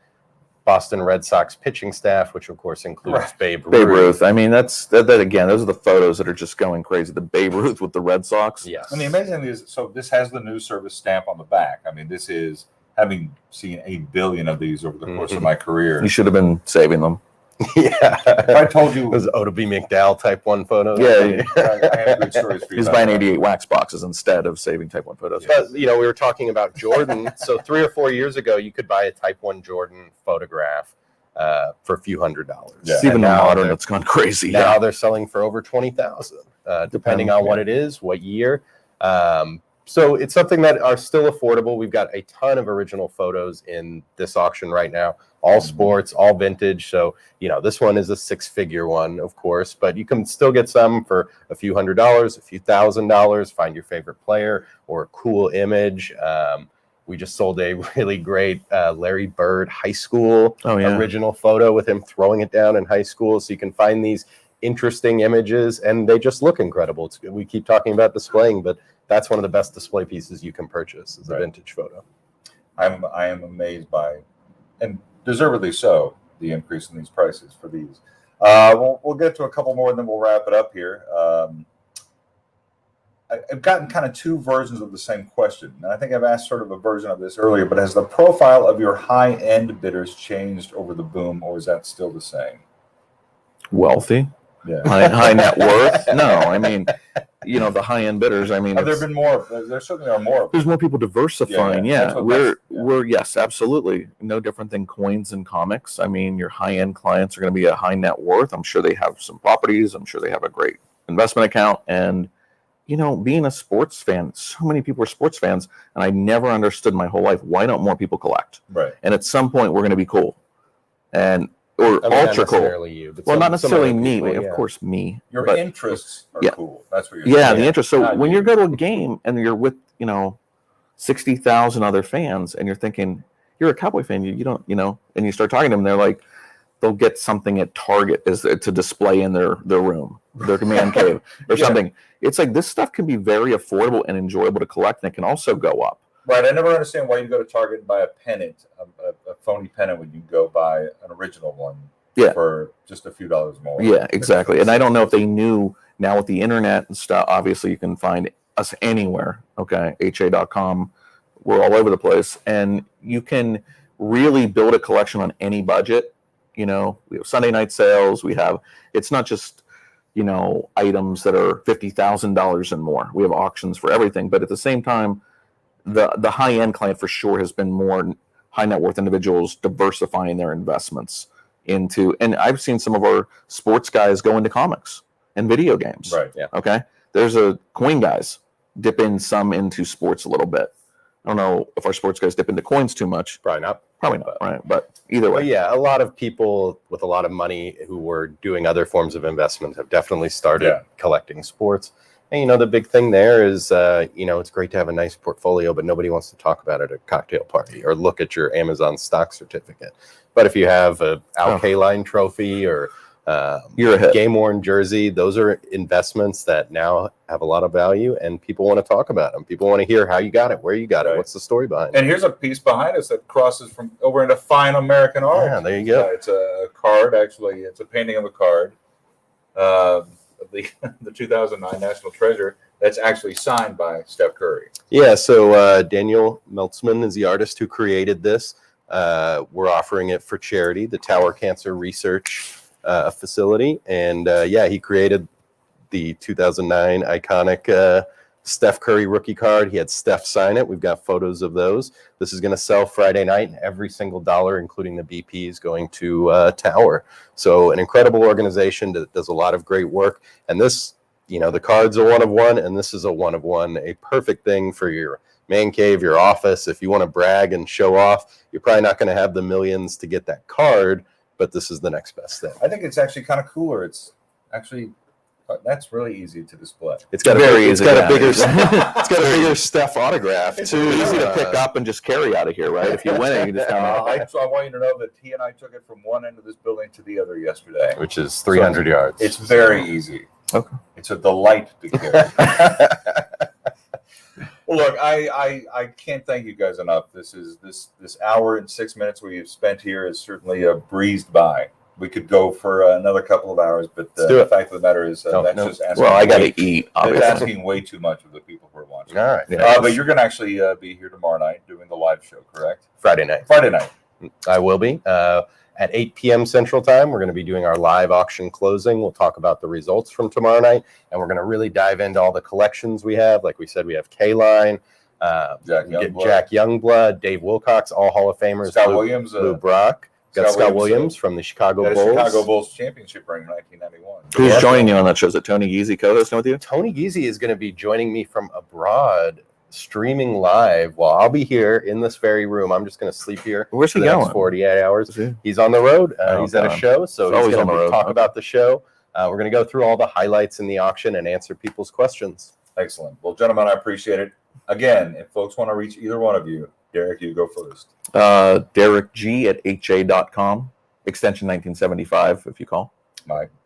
Boston Red Sox pitching staff, which of course includes Babe Ruth. I mean, that again, those are the photos that are just going crazy. The Babe Ruth with the Red Sox. Yes. And the amazing thing is, so this has the news service stamp on the back. I mean, this is, having seen 8 billion of these over the course of my career. You should have been saving them. Yeah. If I told you. Those Odell McDowell type 1 photos. Yeah. I have good stories for you. He's buying 88 wax boxes instead of saving type 1 photos. But, we were talking about Jordan. So 3 or 4 years ago, you could buy a type 1 Jordan photograph for a few $100. Yeah. It's even the modern that's gone crazy. Now they're selling for over 20,000, depending on what it is, what year. So it's something that are still affordable. We've got a ton of original photos in this auction right now, all sports, all vintage. So, this one is a 6-figure one, of course, but you can still get some for a few $100s, a few $1,000s, find your favorite player or a cool image. We just sold a really great Larry Bird high school original photo with him throwing it down in high school. So you can find these interesting images, and they just look incredible. We keep talking about displaying, but that's one of the best display pieces you can purchase is a vintage photo. I am amazed by, and deservedly so, the increase in these prices for these. We'll get to a couple more and then we'll wrap it up here. I've gotten kind of 2 versions of the same question, and I think I've asked sort of a version of this earlier, but has the profile of your high-end bidders changed over the boom, or is that still the same? Wealthy? Yeah. High net worth? No, I mean, the high-end bidders, I mean. Have there been more? There certainly are more. There's more people diversifying, We're yes, absolutely. No different than coins and comics. I mean, your high-end clients are going to be a high net worth. I'm sure they have some properties. I'm sure they have a great investment account. And, being a sports fan, so many people are sports fans, and I never understood my whole life, why don't more people collect? Right. And at some point, we're going to be cool. Or ultra cool. You, well, not necessarily me. Of course, me. Your interests are cool. That's what you're saying. Yeah, the interest. So when you go to a game and you're with, 60,000 other fans, and you're thinking, you're a Cowboy fan, you don't, and you start talking to them, they're like, they'll get something at Target to display in their room, their man cave or something. It's like this stuff can be very affordable and enjoyable to collect, and it can also go up. Right. I never understand why you go to Target and buy a pennant, a phony pennant, when you go buy an original one for just a few dollars more. Yeah, exactly. And I don't know if they knew now with the internet and stuff, obviously you can find us anywhere. Okay. HA.com. We're all over the place. And you can really build a collection on any budget. We have Sunday night sales. It's not just, items that are $50,000 and more. We have auctions for everything. But at the same time, the high-end client for sure has been more high net worth individuals diversifying their investments into, and I've seen some of our sports guys go into comics and video games. Right. Yeah. Okay. There's a coin guys dip in some into sports a little bit. I don't know if our sports guys dip into coins too much. Probably not. Right. But either way. Well, yeah, a lot of people with a lot of money who were doing other forms of investment have definitely started collecting sports. And, the big thing there is, it's great to have a nice portfolio, but nobody wants to talk about it at a cocktail party or look at your Amazon stock certificate. But if you have a Al Kaline trophy or you're a hit. game-worn jersey, those are investments that now have a lot of value, and people want to talk about them. People want to hear how you got it, where you got it, what's the story behind it. And here's a piece behind us that crosses from over into fine American art. Yeah, there you go. It's a card, actually. It's a painting of a card. The 2009 National Treasure that's actually signed by Steph Curry. Yeah, so Daniel Meltzman is the artist who created this. We're offering it for charity, the Tower Cancer Research Facility. And he created the 2009 iconic Steph Curry rookie card. He had Steph sign it. We've got photos of those. This is going to sell Friday night, and every single dollar, including the BP, is going to Tower. So an incredible organization that does a lot of great work. And this, you know, the card's a 1 of 1, and this is a 1 of 1, a perfect thing for your man cave, your office. If you want to brag and show off, you're probably not going to have the millions to get that card, but this is the next best thing. I think it's actually kind of cooler. It's actually, that's really easy to display. It's got It's got a bigger Steph autograph It's too. easy to pick up and just carry out of here, right? If you win it, you just kind of. So I want you to know that he and I took it from one end of this building to the other yesterday, Which is 300 yards. It's very easy. Okay. It's a delight to carry. Well, look, I can't thank you guys enough. This hour and 6 minutes we've spent here is certainly breezed by. We could go for another couple of hours, but the fact of the matter is just asking. Well, I got to eat. Obviously, that's asking way too much of the people who are watching. All right. But you're going to actually be here tomorrow night doing the live show, correct? Friday night. I will be. At 8 p.m. Central Time, we're going to be doing our live auction closing. We'll talk about the results from tomorrow night, and we're going to really dive into all the collections we have. Like we said, we have K-Line, Jack Youngblood, Dave Wilcox, all Hall of Famers. Scott Williams. Lou Brock. Got Scott Williams from the Chicago Bulls. Chicago Bulls championship ring in 1991. Who's joining you on that show? Is it Tony Geezy co-hosting with you? Tony Geezy is going to be joining me from abroad, streaming live while I'll be here in this very room. I'm just going to sleep here. Where's he for the next going? 48 hours. He's on the road. He's at a show, so he's going to talk about the show. We're going to go through all the highlights in the auction and answer people's questions. Excellent. Well, gentlemen, I appreciate it. Again, if folks want to reach either one of you, Derek, you go first. Derek G at ha.com, extension 1975, if you call.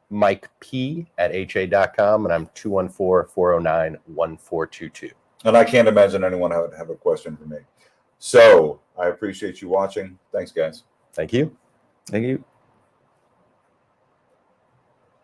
Mike P at ha.com, and I'm 214-409-1422. And I can't imagine anyone would have a question for me. So I appreciate you watching. Thanks, guys. Thank you. Thank you.